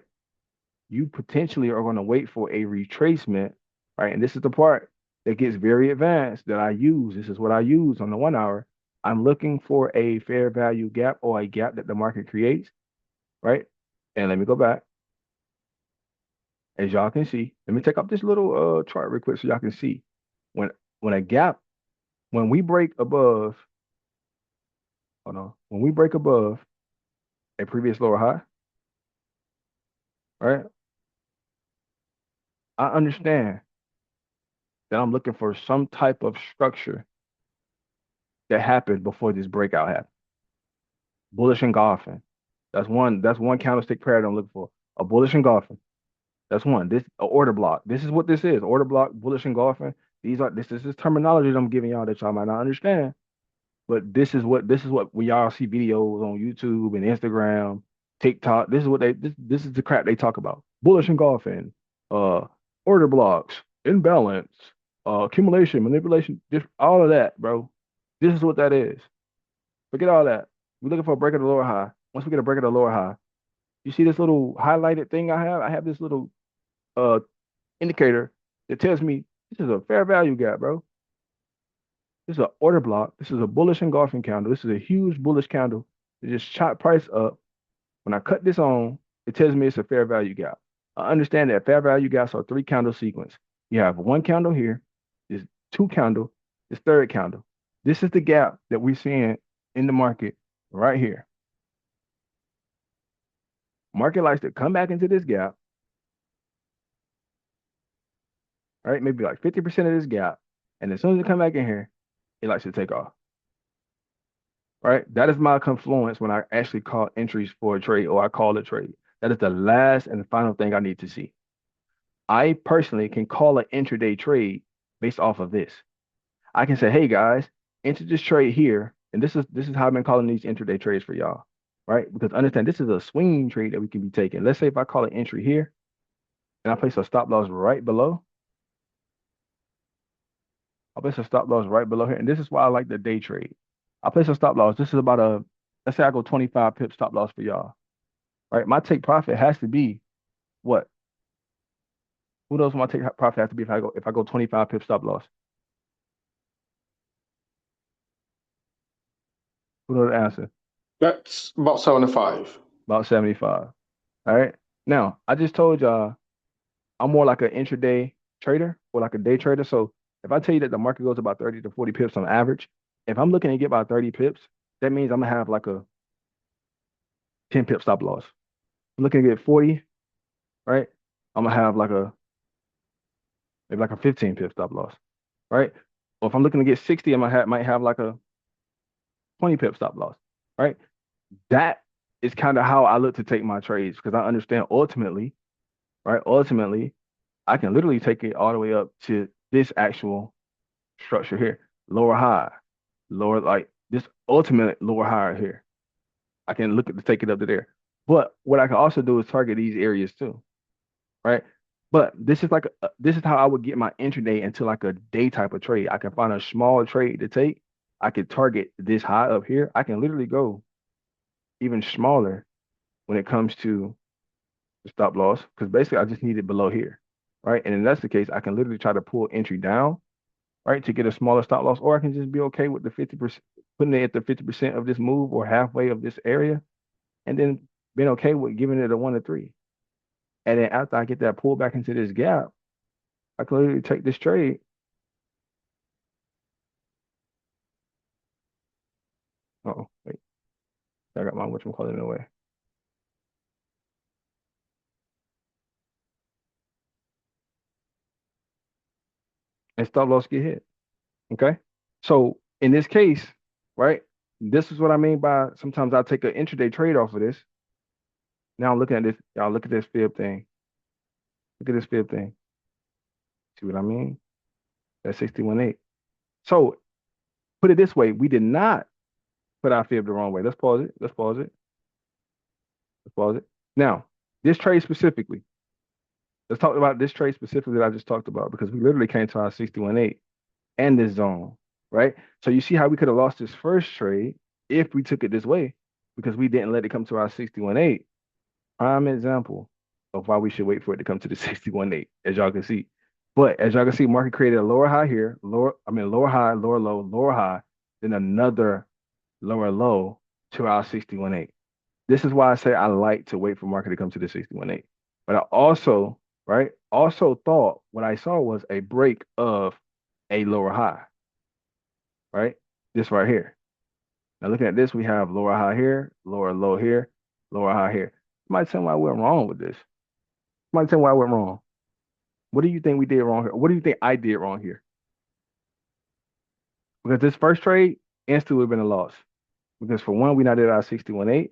you potentially are going to wait for a retracement, right? And this is the part that gets very advanced that I use. This is what I use on the 1 hour. I'm looking for a fair value gap or a gap that the market creates, right? And let me go back. As y'all can see, let me take up this little chart real quick so y'all can see when when a gap when we break above, hold on, when we break above a previous lower high, right? I understand that I'm looking for some type of structure that happened before this breakout happened. Bullish engulfing. That's one candlestick pair that I'm looking for. A bullish engulfing. That's one. This a order block. This is what this is. Order block, bullish engulfing. This is terminology that I'm giving y'all that y'all might not understand. But this is what when y'all see videos on YouTube and Instagram, TikTok, this is the crap they talk about. Bullish engulfing, uh, order blocks, imbalance, accumulation, manipulation, just all of that, bro. This is what that is. Forget all that. We're looking for a break of the lower high. Once we get a break of the lower high, you see this little highlighted thing I have? I have this little uh indicator that tells me this is a fair value gap, bro. This is an order block. This is a bullish engulfing candle. This is a huge bullish candle. It just chop price up. When I cut this on, it tells me it's a fair value gap. I understand that fair value gaps are three candle sequence. You have one candle here, this two candle, this third candle. This is the gap that we're seeing in the market right here. Market likes to come back into this gap, right? Maybe like 50% of this gap. And as soon as it come back in here, it likes to take off. Right? That is my confluence when I actually call entries for a trade or I call a trade. That is the last and final thing I need to see. I personally can call an intraday trade based off of this. I can say, hey guys, enter this trade here. And this is how I've been calling these intraday trades for y'all. Right? Because understand this is a swing trade that we can be taking. Let's say if I call an entry here and I place a stop loss right below, I'll place a stop loss right below here. And this is why I like the day trade. I place a stop loss. This is about let's say I go 25 pip stop loss for y'all. Right? My take profit has to be what? Who knows what my take profit has to be if I go 25 pip stop loss? Who knows the answer? That's about 75. About 75. All right. Now, I just told y'all I'm more like an intraday trader or like a day trader. So If I tell you that the market goes about 30 to 40 pips on average, if I'm looking to get about 30 pips, that means I'm gonna have like a 10 pip stop loss. I'm looking to get 40, right? I'm gonna have like a maybe like a 15 pip stop loss, right? Or if I'm looking to get 60, might have like a 20 pip stop loss, right? That is kind of how I look to take my trades because I understand ultimately, right? Ultimately, I can literally take it all the way up to this actual structure here, lower high, lower like this ultimate lower high here. I can look at to take it up to there. But what I can also do is target these areas too, right? But this is how I would get my intraday into like a day type of trade. I can find a small trade to take. I can target this high up here. I can literally go even smaller when it comes to the stop loss because basically I just need it below here, right? And if that's the case, I can literally try to pull entry down, right, to get a smaller stop loss, or I can just be okay with the 50%, putting it at the 50% of this move or halfway of this area, and then being okay with giving it a 1 to 3. And then after I get that pull back into this gap, I can literally take this trade. Oh, wait, I got my whatchamacallit in the way. And stop loss get hit. Okay. So in this case, right, this is what I mean by sometimes I take an intraday trade off of this. Now I'm looking at this. Y'all look at this fib thing. Look at this fib thing. See what I mean? That's 61.8. So put it this way, we did not put our fib the wrong way. Let's pause it. Let's pause it. Let's pause it. Now, this trade specifically, let's talk about this trade specifically that I just talked about because we literally came to our 61.8 and this zone, right? So you see how we could have lost this first trade if we took it this way because we didn't let it come to our 61.8. Prime example of why we should wait for it to come to the 61.8, as y'all can see. But as y'all can see, market created a lower high here, lower high, lower low, lower high, then another lower low to our 61.8. This is why I say I like to wait for market to come to the 61.8. But I also, right, also thought what I saw was a break of a lower high, right? This right here. Now looking at this, we have lower high here, lower low here, lower high here. You might tell me I went wrong with this. You might tell me why I went wrong. What do you think we did wrong here? What do you think I did wrong here? Because this first trade instantly would have been a loss. Because for one, we not at our 61.8,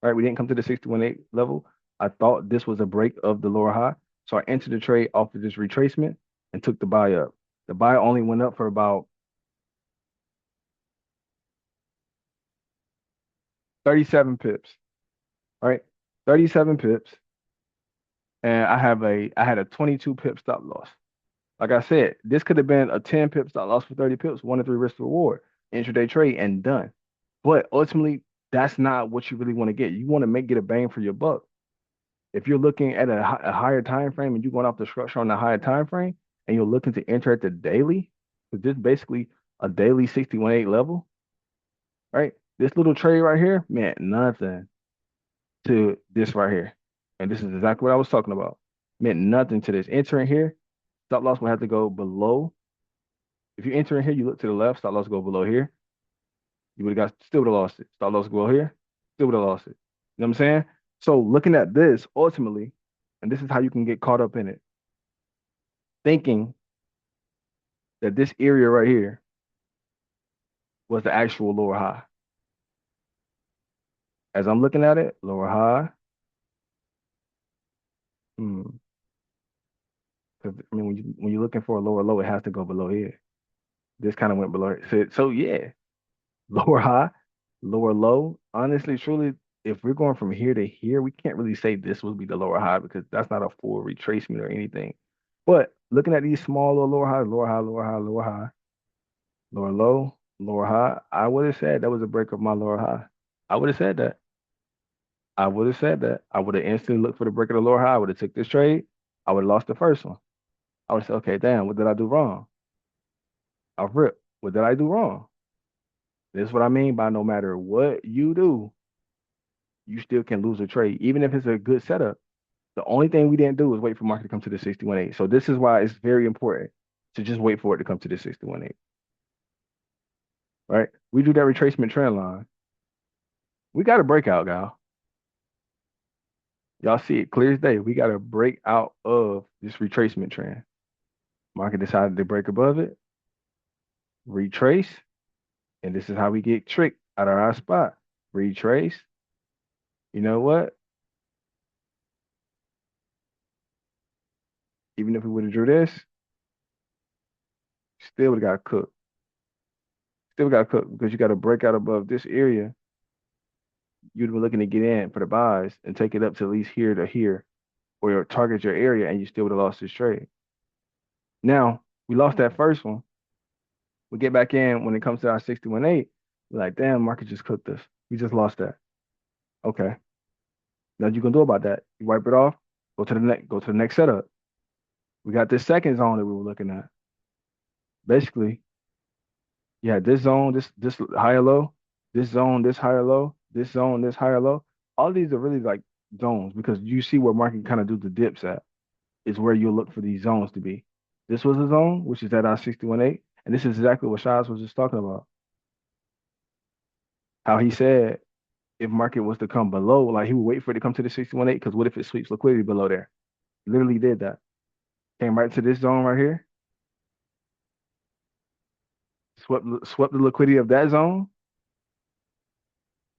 right? We didn't come to the 61.8 level. I thought this was a break of the lower high. So I entered the trade off of this retracement and took the buy up. The buy only went up for about 37 pips, right? 37 pips. And I had a 22 pip stop loss. Like I said, this could have been a 10 pip stop loss for 30 pips, 1 to 3 risk to reward, intraday trade, and done. But ultimately, that's not what you really want to get. You want to get a bang for your buck. If you're looking at a higher time frame and you're going off the structure on the higher time frame and you're looking to enter at the daily, because this is basically a daily 61.8 level, right? This little trade right here meant nothing to this right here. And this is exactly what I was talking about. Meant nothing to this. Entering here, stop loss will have to go below. If you enter in here, you look to the left, stop loss go below here. You would have still would have lost it. Stop loss go here, still would have lost it. You know what I'm saying? So looking at this ultimately, and this is how you can get caught up in it, thinking that this area right here was the actual lower high. As I'm looking at it, lower high. Because I mean, when you're looking for a lower low, it has to go below here. This kind of went below it. So yeah, lower high, lower low. Honestly, truly, if we're going from here to here, we can't really say this will be the lower high because that's not a full retracement or anything. But looking at these small little lower highs, lower high, lower high, lower high, lower low, lower high, I would have said that was a break of my lower high. I would have said that. I would have said that. I would have instantly looked for the break of the lower high. I would have took this trade. I would have lost the first one. I would say, okay, damn, what did I do wrong? I'll rip. What did I do wrong? This is what I mean by no matter what you do, you still can lose a trade, even if it's a good setup. The only thing we didn't do was wait for market to come to the 61.8. So this is why it's very important. to just wait for it to come to the 61.8, right? We do that retracement trend line. We got a breakout, gal. Y'all see it clear as day. We got to break out of this retracement trend. Market decided to break above it, retrace, and this is how we get tricked out of our spot. Retrace. You know what? Even if we would have drew this, still would have got cooked. Still got cooked because you got to break out above this area. You'd be looking to get in for the buys and take it up to at least here to here, or target your area, and you still would have lost this trade. Now we lost that first one. We get back in when it comes to our 61.8. We're like, damn, market just cooked us. We just lost that. Okay. Now you can do about that. You wipe it off. Go to the next setup. We got this second zone that we were looking at. Basically, you had this zone, this higher low, this zone, this higher low, this zone, this higher low. All these are really like zones because you see where market kind of do the dips at is where you look for these zones to be. This was a zone, which is at our 61.8, and this is exactly what Shaz was just talking about. How he said if market was to come below, like he would wait for it to come to the 61.8, because what if it sweeps liquidity below there? Literally did that. Came right to this zone right here, swept the liquidity of that zone,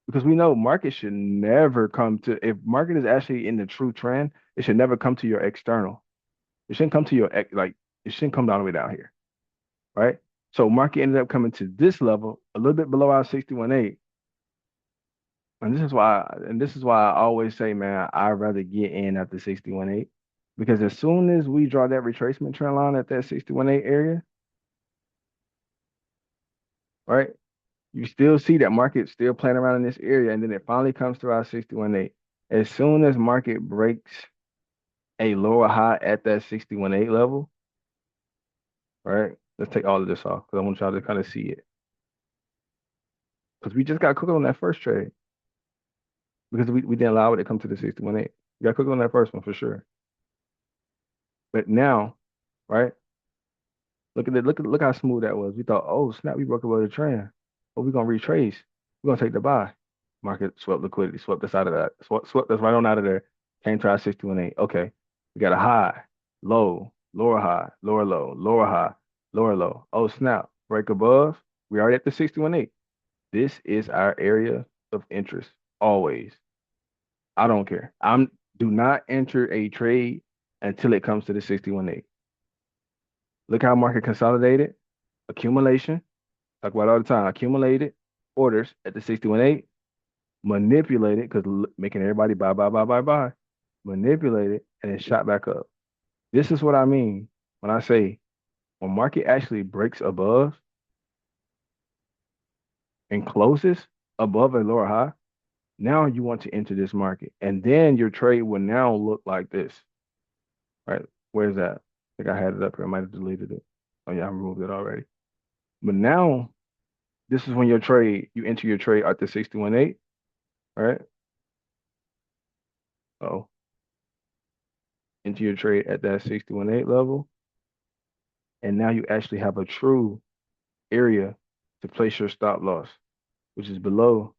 because we know market should never come to, if market is actually in the true trend, it should never come to your external. It shouldn't come to your like it shouldn't come all the way down here, right? So market ended up coming to this level, a little bit below our 61.8. And this is why I always say, man, I'd rather get in at the 61.8. Because as soon as we draw that retracement trend line at that 61.8 area, right? You still see that market still playing around in this area, and then it finally comes to our 61.8. As soon as market breaks a lower high at that 61.8 level, right? Let's take all of this off because I want y'all to kind of see it. Because we just got cooked on that first trade because we didn't allow it to come to the 61.8. We got cooked on that first one for sure. But now, right? Look how smooth that was. We thought, oh snap, we broke above the trend. Oh, we're gonna retrace. We're gonna take the buy. Market swept liquidity, swept us out of that, swept us right on out of there. Came to our 61.8. Okay, we got a high, low, lower high, lower low, lower high, lower low. Oh snap, break above. We already at the 61.8. This is our area of interest always. I don't care. Do not enter a trade until it comes to the 61.8. Look how market consolidated, accumulation. Talk about it all the time. Accumulated orders at the 61.8, manipulated because making everybody buy, buy, buy, buy, buy, manipulated, and then shot back up. This is what I mean when I say when market actually breaks above and closes above a lower high, now you want to enter this market. And then your trade will now look like this, right? Where's that? I think I had it up here. I might have deleted it. Oh yeah, I removed it already. But now this is when you enter your trade at the 61.8, right? Oh, enter your trade at that 61.8 level. And now you actually have a true area to place your stop loss, which is below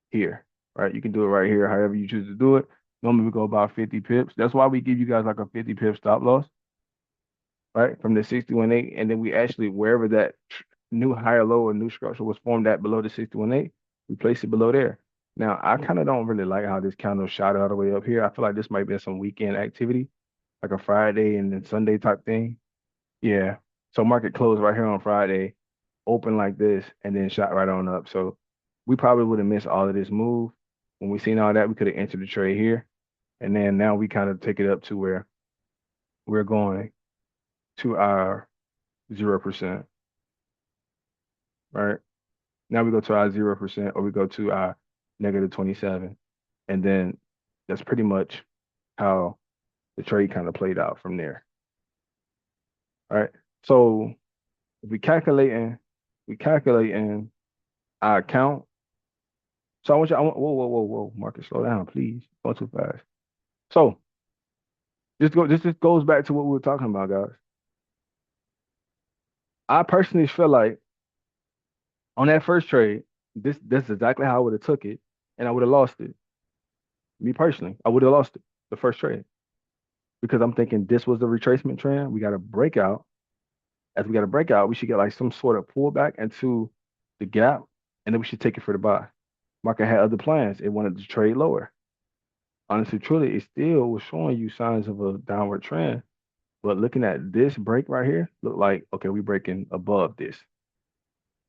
here, right? You can do it right here, however you choose to do it. Normally we go about 50 pips. That's why we give you guys like a 50 pip stop loss, right? From the 61.8. And then we actually, wherever that new higher low or new structure was formed at below the 61.8, we place it below there. Now, I kind of don't really like how this candle shot all the way up here. I feel like this might be some weekend activity, like a Friday and then Sunday type thing. Yeah. So market closed right here on Friday, open like this, and then shot right on up. So we probably would have missed all of this move. When we seen all that, we could have entered the trade here. And then now we kind of take it up to where we're going to our 0%, right? Now we go to our 0% or we go to our negative 27. And then that's pretty much how the trade kind of played out from there. All right. So if we calculating our count. So whoa, market, slow down, please. Going too fast. So this just goes back to what we were talking about, guys. I personally feel like on that first trade, this is exactly how I would have took it, and I would have lost it. Me personally, I would have lost it the first trade because I'm thinking this was the retracement trend. We got a breakout. As we got a breakout, we should get like some sort of pullback into the gap, and then we should take it for the buy. Market had other plans. It wanted to trade lower. Honestly, truly, it still was showing you signs of a downward trend. But looking at this break right here, look like okay, we breaking above this.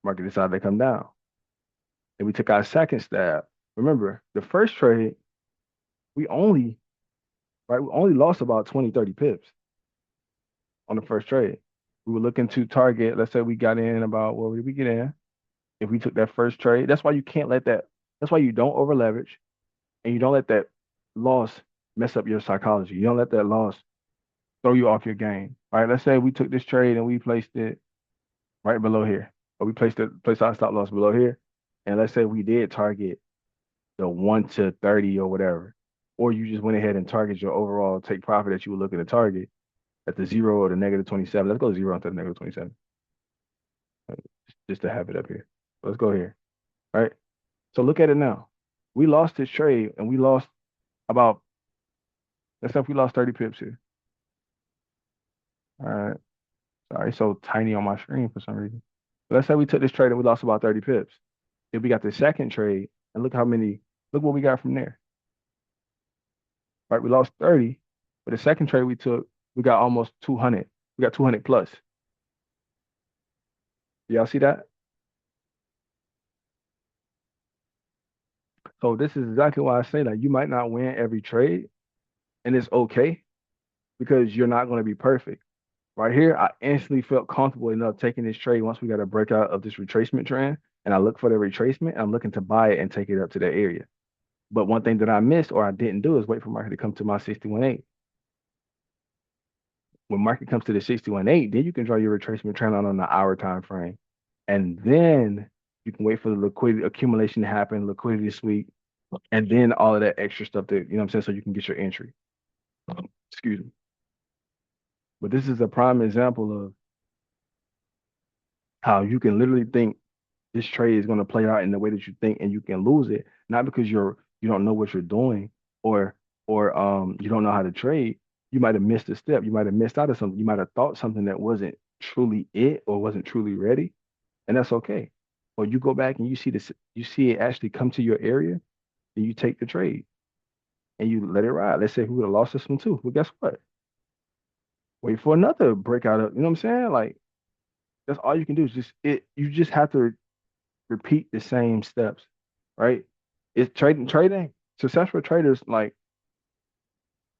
Market decided to come down. And we took our second stab. Remember, the first trade, we only, right, we only lost about 20, 30 pips on the first trade. We were looking to target, let's say we got in about, what did we get in? If we took that first trade, that's why you can't let that, that's why you don't over leverage and you don't let that loss mess up your psychology. You don't let that loss throw you off your game. Right? Let's say we took this trade and we placed it right below here, or we placed our stop loss below here. And let's say we did target the 1 to 30 or whatever, or you just went ahead and target your overall take profit that you were looking to target at the 0 or the negative 27. Let's go 0 into the negative 27, just to have it up here. Let's go here, right? So look at it now. We lost this trade and we lost about, let's say if we lost 30 pips here. All right. Sorry, it's so tiny on my screen for some reason. But let's say we took this trade and we lost about 30 pips. If we got the second trade and look what we got from there. Right? We lost 30, but the second trade we took, we got almost 200. We got 200 plus. Y'all see that? So this is exactly why I say that you might not win every trade, and it's okay because you're not going to be perfect. Right here, I instantly felt comfortable enough taking this trade once we got a breakout of this retracement trend, and I look for the retracement. I'm looking to buy it and take it up to that area. But one thing that I missed or I didn't do is wait for market to come to my 61.8. When market comes to the 61.8, then you can draw your retracement trend line on the hour time frame. And then you can wait for the liquidity accumulation to happen, liquidity sweep, and then all of that extra stuff that, you know what I'm saying, so you can get your entry. Excuse me. But this is a prime example of how you can literally think this trade is going to play out in the way that you think and you can lose it, not because you don't know what you're doing or you don't know how to trade. You might have missed a step. You might have missed out on something. You might have thought something that wasn't truly it or wasn't truly ready, and that's okay. Or you go back and you see this, you see it actually come to your area, and you take the trade and you let it ride. Let's say we would have lost this one too. Well, guess what? Wait for another breakout of, you know what I'm saying? Like that's all you can do is just it. You just have to repeat the same steps, right? It's trading. Successful traders, like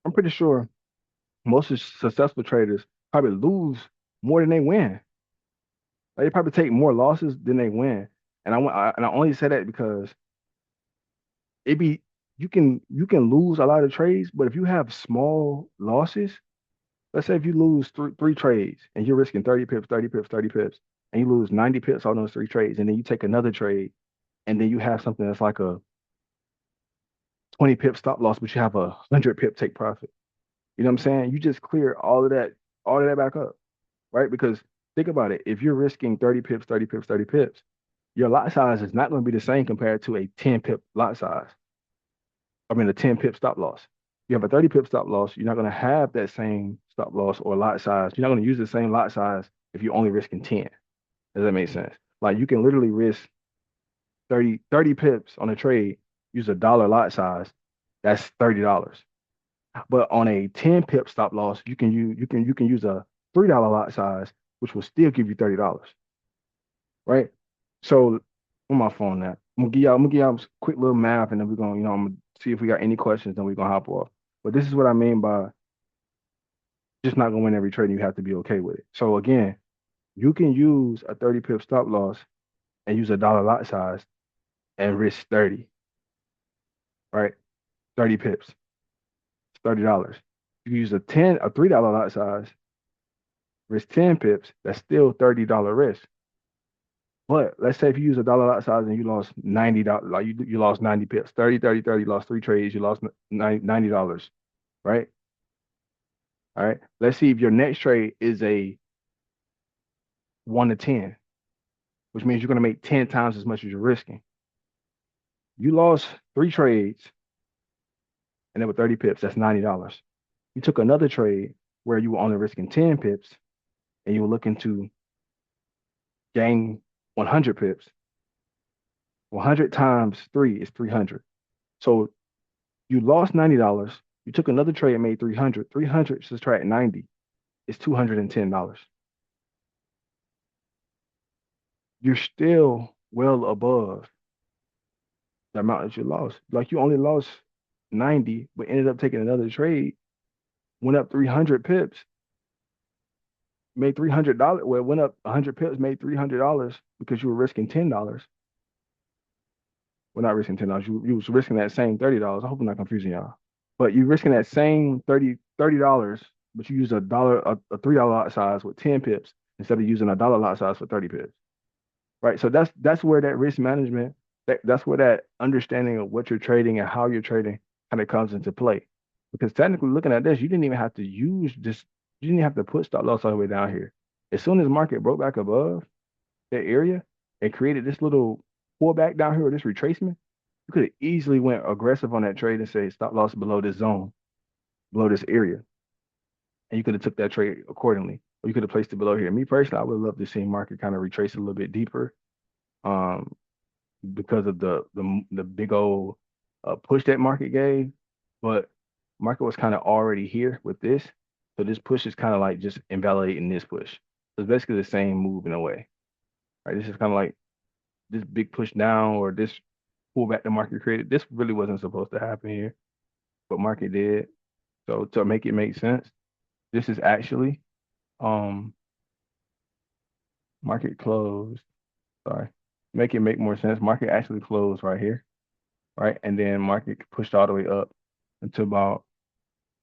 I'm pretty sure most of successful traders probably lose more than they win. Like, they probably take more losses than they win. And I only say that because it be you can lose a lot of trades, but if you have small losses, let's say if you lose three trades and you're risking 30 pips, 30 pips, 30 pips, and you lose 90 pips on those three trades, and then you take another trade, and then you have something that's like a 20 pip stop loss, but you have a 100 pip take profit. You know what I'm saying? You just clear all of that back up, right? Because think about it. If you're risking 30 pips, 30 pips, 30 pips, your lot size is not going to be the same compared to a 10 pip lot size. I mean, a 10 pip stop loss. You have a 30 pip stop loss, you're not going to have that same stop loss or lot size. You're not going to use the same lot size if you're only risking 10. Does that make sense? Like you can literally risk 30 pips on a trade, use a dollar lot size, that's $30. But on a 10 pip stop loss, you can use a $3 lot size, which will still give you $30, right? So on my phone now. I'm gonna give y'all a quick little math and then we're gonna, I'm gonna see if we got any questions, then we're gonna hop off. But this is what I mean by just not gonna win every trade, and you have to be okay with it. So again, you can use a 30 pip stop loss and use a dollar lot size and risk 30, right? 30 pips, $30. You can use a $3 lot size, risk 10 pips, that's still $30 risk. But let's say if you use a dollar lot size and you lost $90, like you lost 90 pips, 30, 30, 30, lost three trades, you lost $90, right? All right. Let's see if your next trade is a 1 to 10, which means you're going to make 10 times as much as you're risking. You lost 3 trades and they were 30 pips. That's $90. You took another trade where you were only risking 10 pips and you were looking to gain 100 pips. 100 times 3 is 300. So you lost $90. You took another trade and made 300. 300 subtract 90 is $210. You're still well above the amount that you lost. Like you only lost 90, but ended up taking another trade, went up 300 pips, made $300. Well, it went up 100 pips, made $300 because you were risking $10. Well, not risking $10. You was risking that same $30. I hope I'm not confusing y'all. But you risking that same $30, but you use a $3 lot size with 10 pips instead of using a dollar lot size for 30 pips. Right. So that's where that risk management, that's where that understanding of what you're trading and how you're trading kind of comes into play. Because technically looking at this, you didn't even have to use this, you didn't have to put stop loss all the way down here. As soon as market broke back above that area and created this little pullback down here or this retracement, you could have easily went aggressive on that trade and say stop loss below this zone, below this area. And you could have took that trade accordingly. Or you could have placed it below here. Me personally, I would love to see market kind of retrace a little bit deeper. Um, because of the big old push that market gave, but market was kind of already here with this. So this push is kind of like just invalidating this push. So it's basically the same move in a way. Right? This is kind of like this big push down or this pullback the market created. This really wasn't supposed to happen here, but market did. So to make it make sense, this is actually um market closed. Sorry. Make it make more sense. Market actually closed right here, right? And then market pushed all the way up until about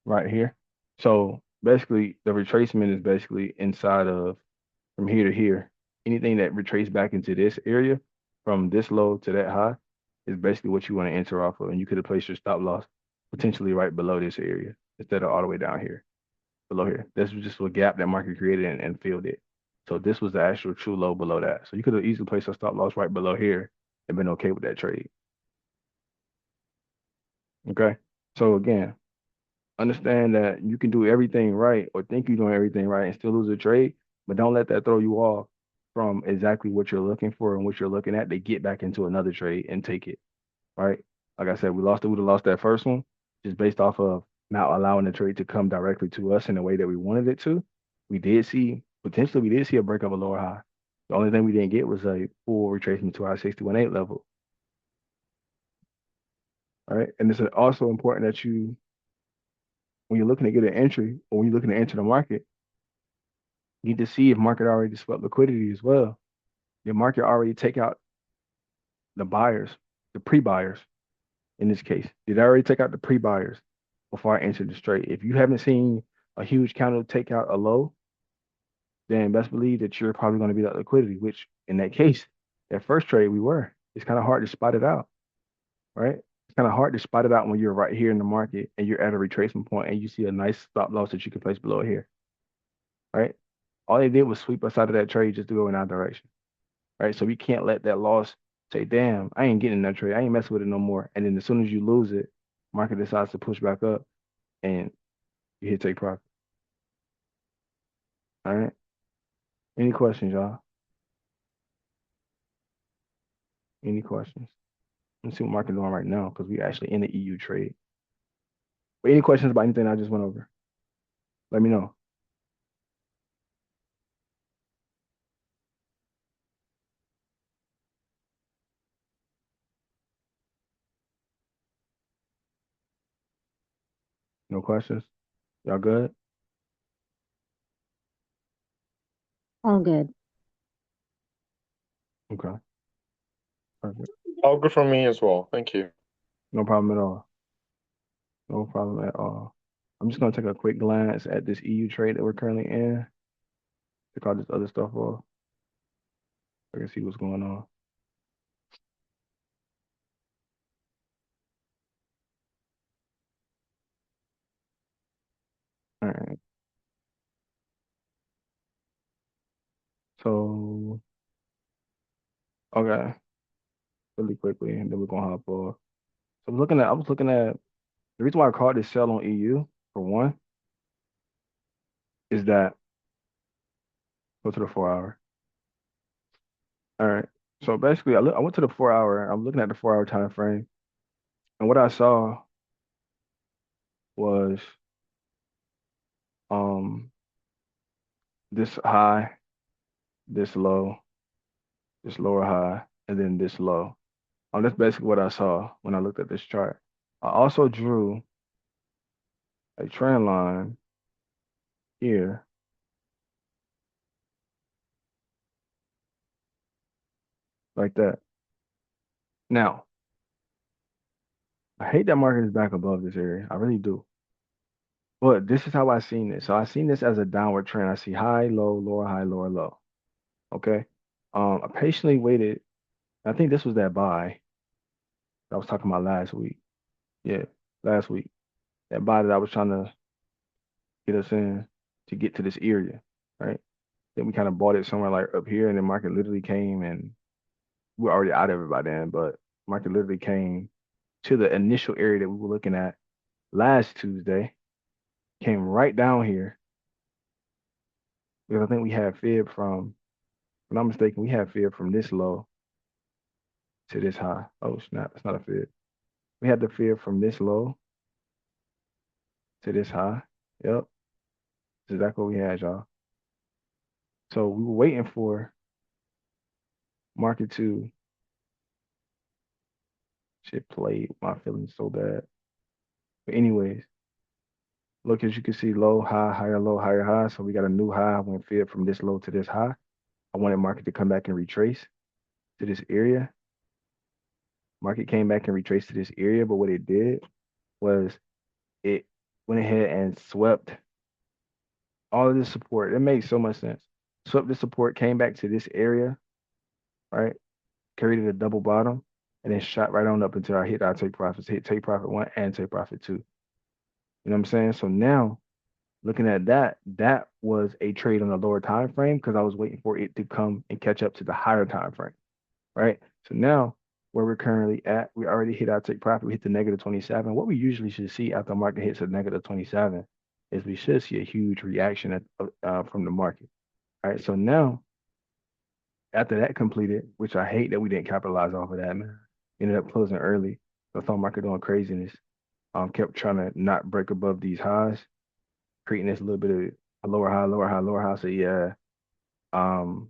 right here. So basically, the retracement is basically inside of from here to here. Anything that retraces back into this area from this low to that high is basically what you want to enter off of. And you could have placed your stop loss potentially right below this area instead of all the way down here, below here. This was just a gap that market created and filled it. So this was the actual true low below that. So you could have easily placed a stop loss right below here and been okay with that trade. Okay. So again, understand that you can do everything right or think you're doing everything right and still lose a trade, but don't let that throw you off from exactly what you're looking for and what you're looking at to get back into another trade and take it. Right. Like I said, we would have lost that first one just based off of not allowing the trade to come directly to us in the way that we wanted it to. We did see a break of a lower high. The only thing we didn't get was a full retracement to our 61.8 level. All right. And it's also important that when you're looking to get an entry or when you're looking to enter the market, you need to see if market already swept liquidity as well. Did market already take out the buyers, the pre-buyers in this case? Did I already take out the pre-buyers before I entered the trade? If you haven't seen a huge candle take out a low, then best believe that you're probably going to be that liquidity, which in that case, that first trade we were. It's kind of hard to spot it out, right? It's kind of hard to spot it out when you're right here in the market and you're at a retracement point and you see a nice stop loss that you can place below here, right? All they did was sweep us out of that trade just to go in our direction, right? So we can't let that loss say, damn, I ain't getting in that trade. I ain't messing with it no more. And then as soon as you lose it, market decides to push back up and you hit take profit. All right. Any questions, y'all? Any questions? Let's see what market doing right now because we actually in the EU trade. But any questions about anything I just went over? Let me know. No questions? Y'all good? All good. Okay. Perfect. All good from me as well. Thank you. No problem at all. No problem at all. I'm just gonna take a quick glance at this EU trade that we're currently in. Take all this other stuff off. I can see what's going on. All right. So, okay, really quickly, and then we're gonna hop off. So I was looking at the reason why I called this sell on EU for one is that go to the 4 hour. All right. So basically, I went to the 4 hour. I'm looking at the 4 hour time frame, and what I saw was um this high, this low, this lower high, and then this low. That's basically what I saw when I looked at this chart. I also drew a trend line here like that. Now, I hate that market is back above this area. I really do. But this is how I seen it. So I seen this as a downward trend. I see high, low, lower, high, lower, low. Okay. I patiently waited. I think this was that buy that I was talking about last week. Yeah, last week. That buy that I was trying to get us in to get to this area, right? Then we kind of bought it somewhere like up here, and the market literally came, and we were already out of it by then, but market literally came to the initial area that we were looking at last Tuesday, came right down here because I think we had fib from, if I'm not mistaken, we had fib from this low to this high. Oh snap, it's not a fib. We had the fib from this low to this high. Yep, that's exactly what we had, y'all. So we were waiting for market to shit played my feelings so bad. But anyways, look, as you can see, low, high, higher, low, higher, high. So we got a new high. I went fib from this low to this high. I wanted market to come back and retrace to this area. Market came back and retraced to this area, but what it did was it went ahead and swept all of this support. It made so much sense. Swept the support, came back to this area, right? Created a double bottom, and then shot right on up until I hit our take profits, hit take profit one and take profit two. You know what I'm saying? So now looking at that, that was a trade on the lower time frame because I was waiting for it to come and catch up to the higher time frame, right? So now where we're currently at, we already hit our take profit. We hit the negative 27. What we usually should see after the market hits a negative 27 is we should see a huge reaction from the market. All right. So now after that completed, which I hate that we didn't capitalize off of that, man. Ended up closing early. The stock market doing craziness. Kept trying to not break above these highs, creating this little bit of a lower high, lower high, lower high. So yeah, um,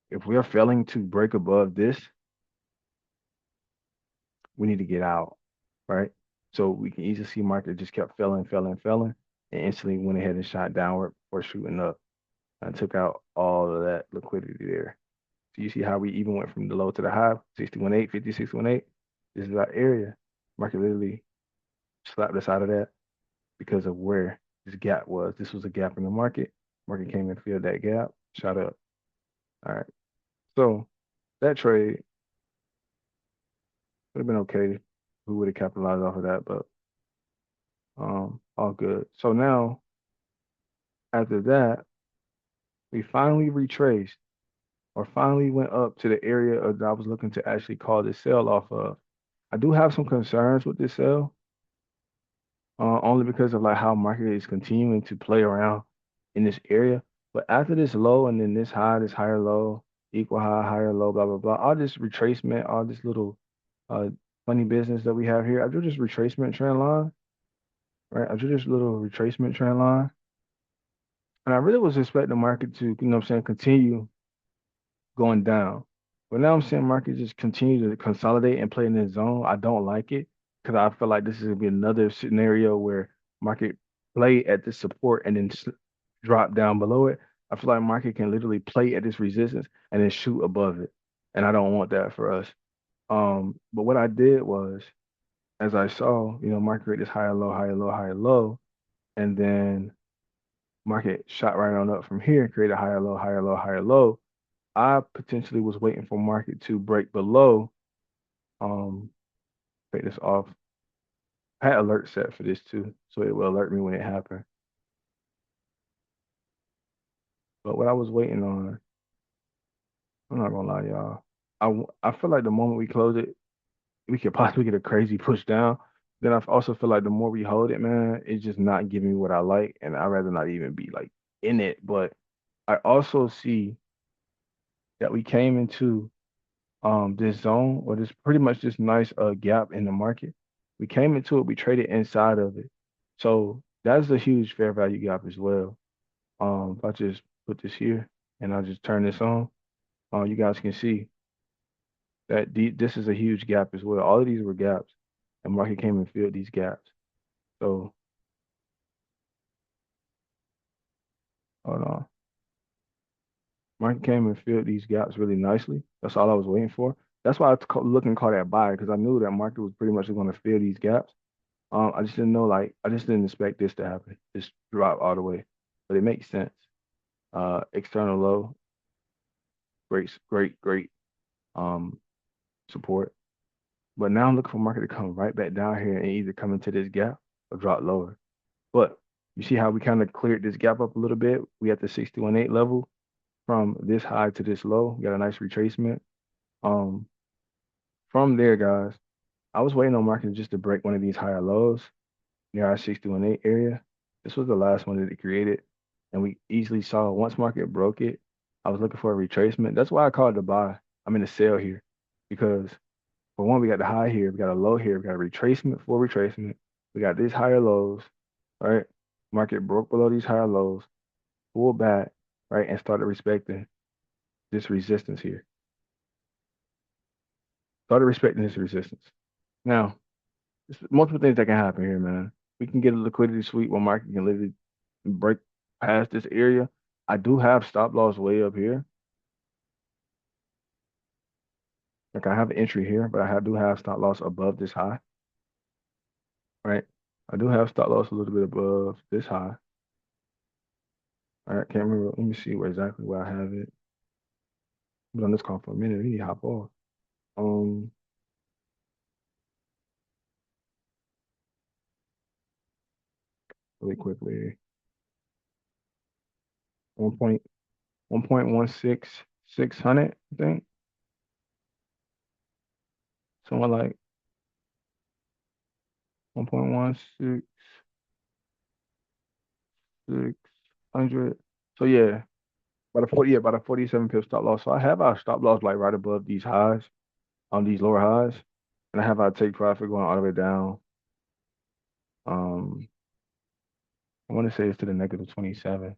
if we are failing to break above this, we need to get out, right? So we can easily see market just kept failing, failing, failing, and instantly went ahead and shot downward or shooting up and took out all of that liquidity there. So you see how we even went from the low to the high, 61.8, 56.18. This is our area. Market literally slapped us out of that because of where this gap was. This was a gap in the market. Market came and filled that gap, shot up. All right. So that trade would have been okay. We would have capitalized off of that, but all good. So now after that, we finally retraced or finally went up to the area that I was looking to actually call this sell off of. I do have some concerns with this sell, only because of like how market is continuing to play around in this area. But after this low and then this high, this higher low, equal high, higher low, blah blah blah, all this retracement, all this little uh funny business that we have here, I do this retracement trend line, right? I do this little retracement trend line. And I really was expecting the market to, you know what I'm saying, continue going down. But now I'm seeing market just continue to consolidate and play in this zone. I don't like it because I feel like this is gonna be another scenario where market play at the support and then drop down below it. I feel like market can literally play at this resistance and then shoot above it. And I don't want that for us. But what I did was, as I saw, market rate is higher, low, higher, low, higher, low, and then market shot right on up from here, create a higher low, higher low, higher low. I potentially was waiting for market to break below. Um, Take this off. I had alert set for this too, so it will alert me when it happened. But what I was waiting on I'm not gonna lie, y'all. I feel like the moment we close it, we could possibly get a crazy push down. Then I also feel like the more we hold it, man, it's just not giving me what I like, and I'd rather not even be like in it. But I also see that we came into this zone or this pretty much this nice gap in the market. We came into it, we traded inside of it. So that's a huge fair value gap as well. If I just put this here and I just turn this on, you guys can see that this is a huge gap as well. All of these were gaps, and market came and filled these gaps. So hold on, market came and filled these gaps really nicely. That's all I was waiting for. That's why I look and call that buy because I knew that market was pretty much going to fill these gaps. I just didn't know, like, I just didn't expect this to happen, just drop all the way. But it makes sense. External low, great um support. But now I'm looking for market to come right back down here and either come into this gap or drop lower. But you see how we kind of cleared this gap up a little bit? We at the 61.8 level from this high to this low. We got a nice retracement. Um, from there, guys, I was waiting on market just to break one of these higher lows near our 61.8 area. This was the last one that it created. And we easily saw once market broke it, I was looking for a retracement. That's why I called it a buy. I'm in a sell here because for one, we got the high here, we got a low here, we got a retracement for retracement. We got these higher lows, right? Market broke below these higher lows, pulled back, right, and started respecting this resistance here. Started respecting this resistance. Now, there's multiple things that can happen here, man. We can get a liquidity sweep where market can literally break past this area. I do have stop loss way up here. Like I have an entry here, but do have stop loss above this high, right? I do have stop loss a little bit above this high. All right, can't remember. Let me see exactly where I have it. Been on this call for a minute. We need to hop off. Um, really quickly. 1.16600, I think. Somewhere like 1.16600. So yeah, about a 47 pip stop loss. So I have our stop loss like right above these highs, on these lower highs, and I have our take profit going all the way down. Um, I want to say it's to the negative 27.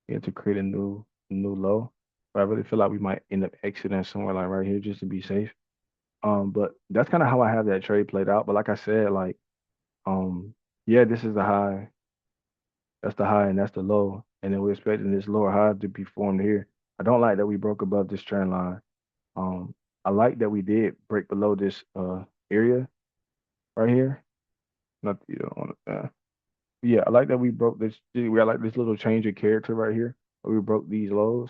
Yeah, to create a new low. But I really feel like we might end up exiting somewhere like right here just to be safe. But that's kind of how I have that trade played out. But like I said, like yeah, this is the high. That's the high and that's the low. And then we're expecting this lower high to be formed here. I don't like that we broke above this trend line. Um, I like that we did break below this area right here. Not you don't want to. Yeah, I like that we broke this. We got like this little change of character right here. Where we broke these lows,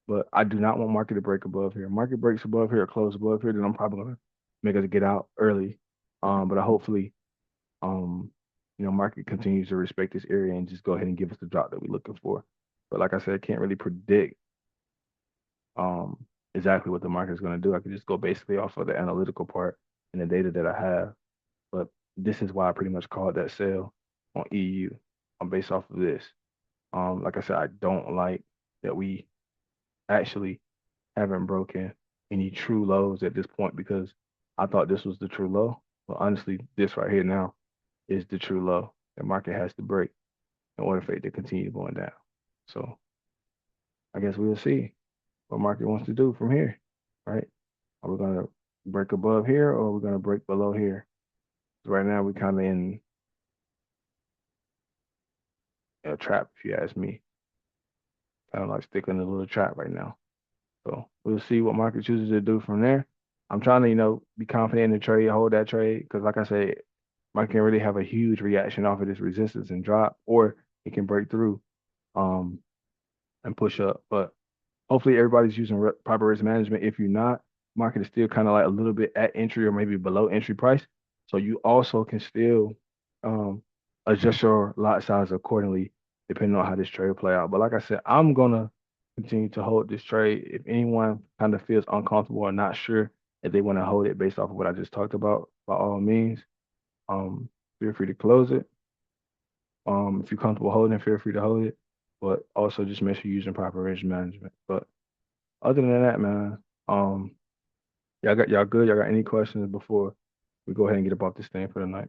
but I do not want market to break above here. Market breaks above here or close above here, then I'm probably gonna make us get out early. But I hopefully, um, market continues to respect this area and just go ahead and give us the drop that we're looking for. But like I said, I can't really predict um exactly what the market is going to do. I can just go basically off of the analytical part and the data that I have. But this is why I pretty much called that sell on EU. I'm based off of this. Like I said, I don't like that we actually haven't broken any true lows at this point because I thought this was the true low. But honestly, this right here now is the true low. The market has to break in order for it to continue going down. So I guess we'll see what market wants to do from here, right? Are we gonna break above here or are we gonna break below here? Right now we're kind of in a trap, if you ask me. Kind of like sticking in a little trap right now. So we'll see what market chooses to do from there. I'm trying to, be confident in the trade, hold that trade, because like I said, market can really have a huge reaction off of this resistance and drop, or it can break through um and push up. But hopefully everybody's using proper risk management. If you're not, market is still kind of like a little bit at entry or maybe below entry price. So you also can still adjust your lot size accordingly, depending on how this trade play out. But like I said, I'm gonna continue to hold this trade. If anyone kind of feels uncomfortable or not sure if they want to hold it based off of what I just talked about, by all means, um, feel free to close it. If you're comfortable holding it, feel free to hold it. But also just make sure you're using proper risk management. But other than that, man, y'all good? Y'all got any questions before we go ahead and get up off this thing for the night?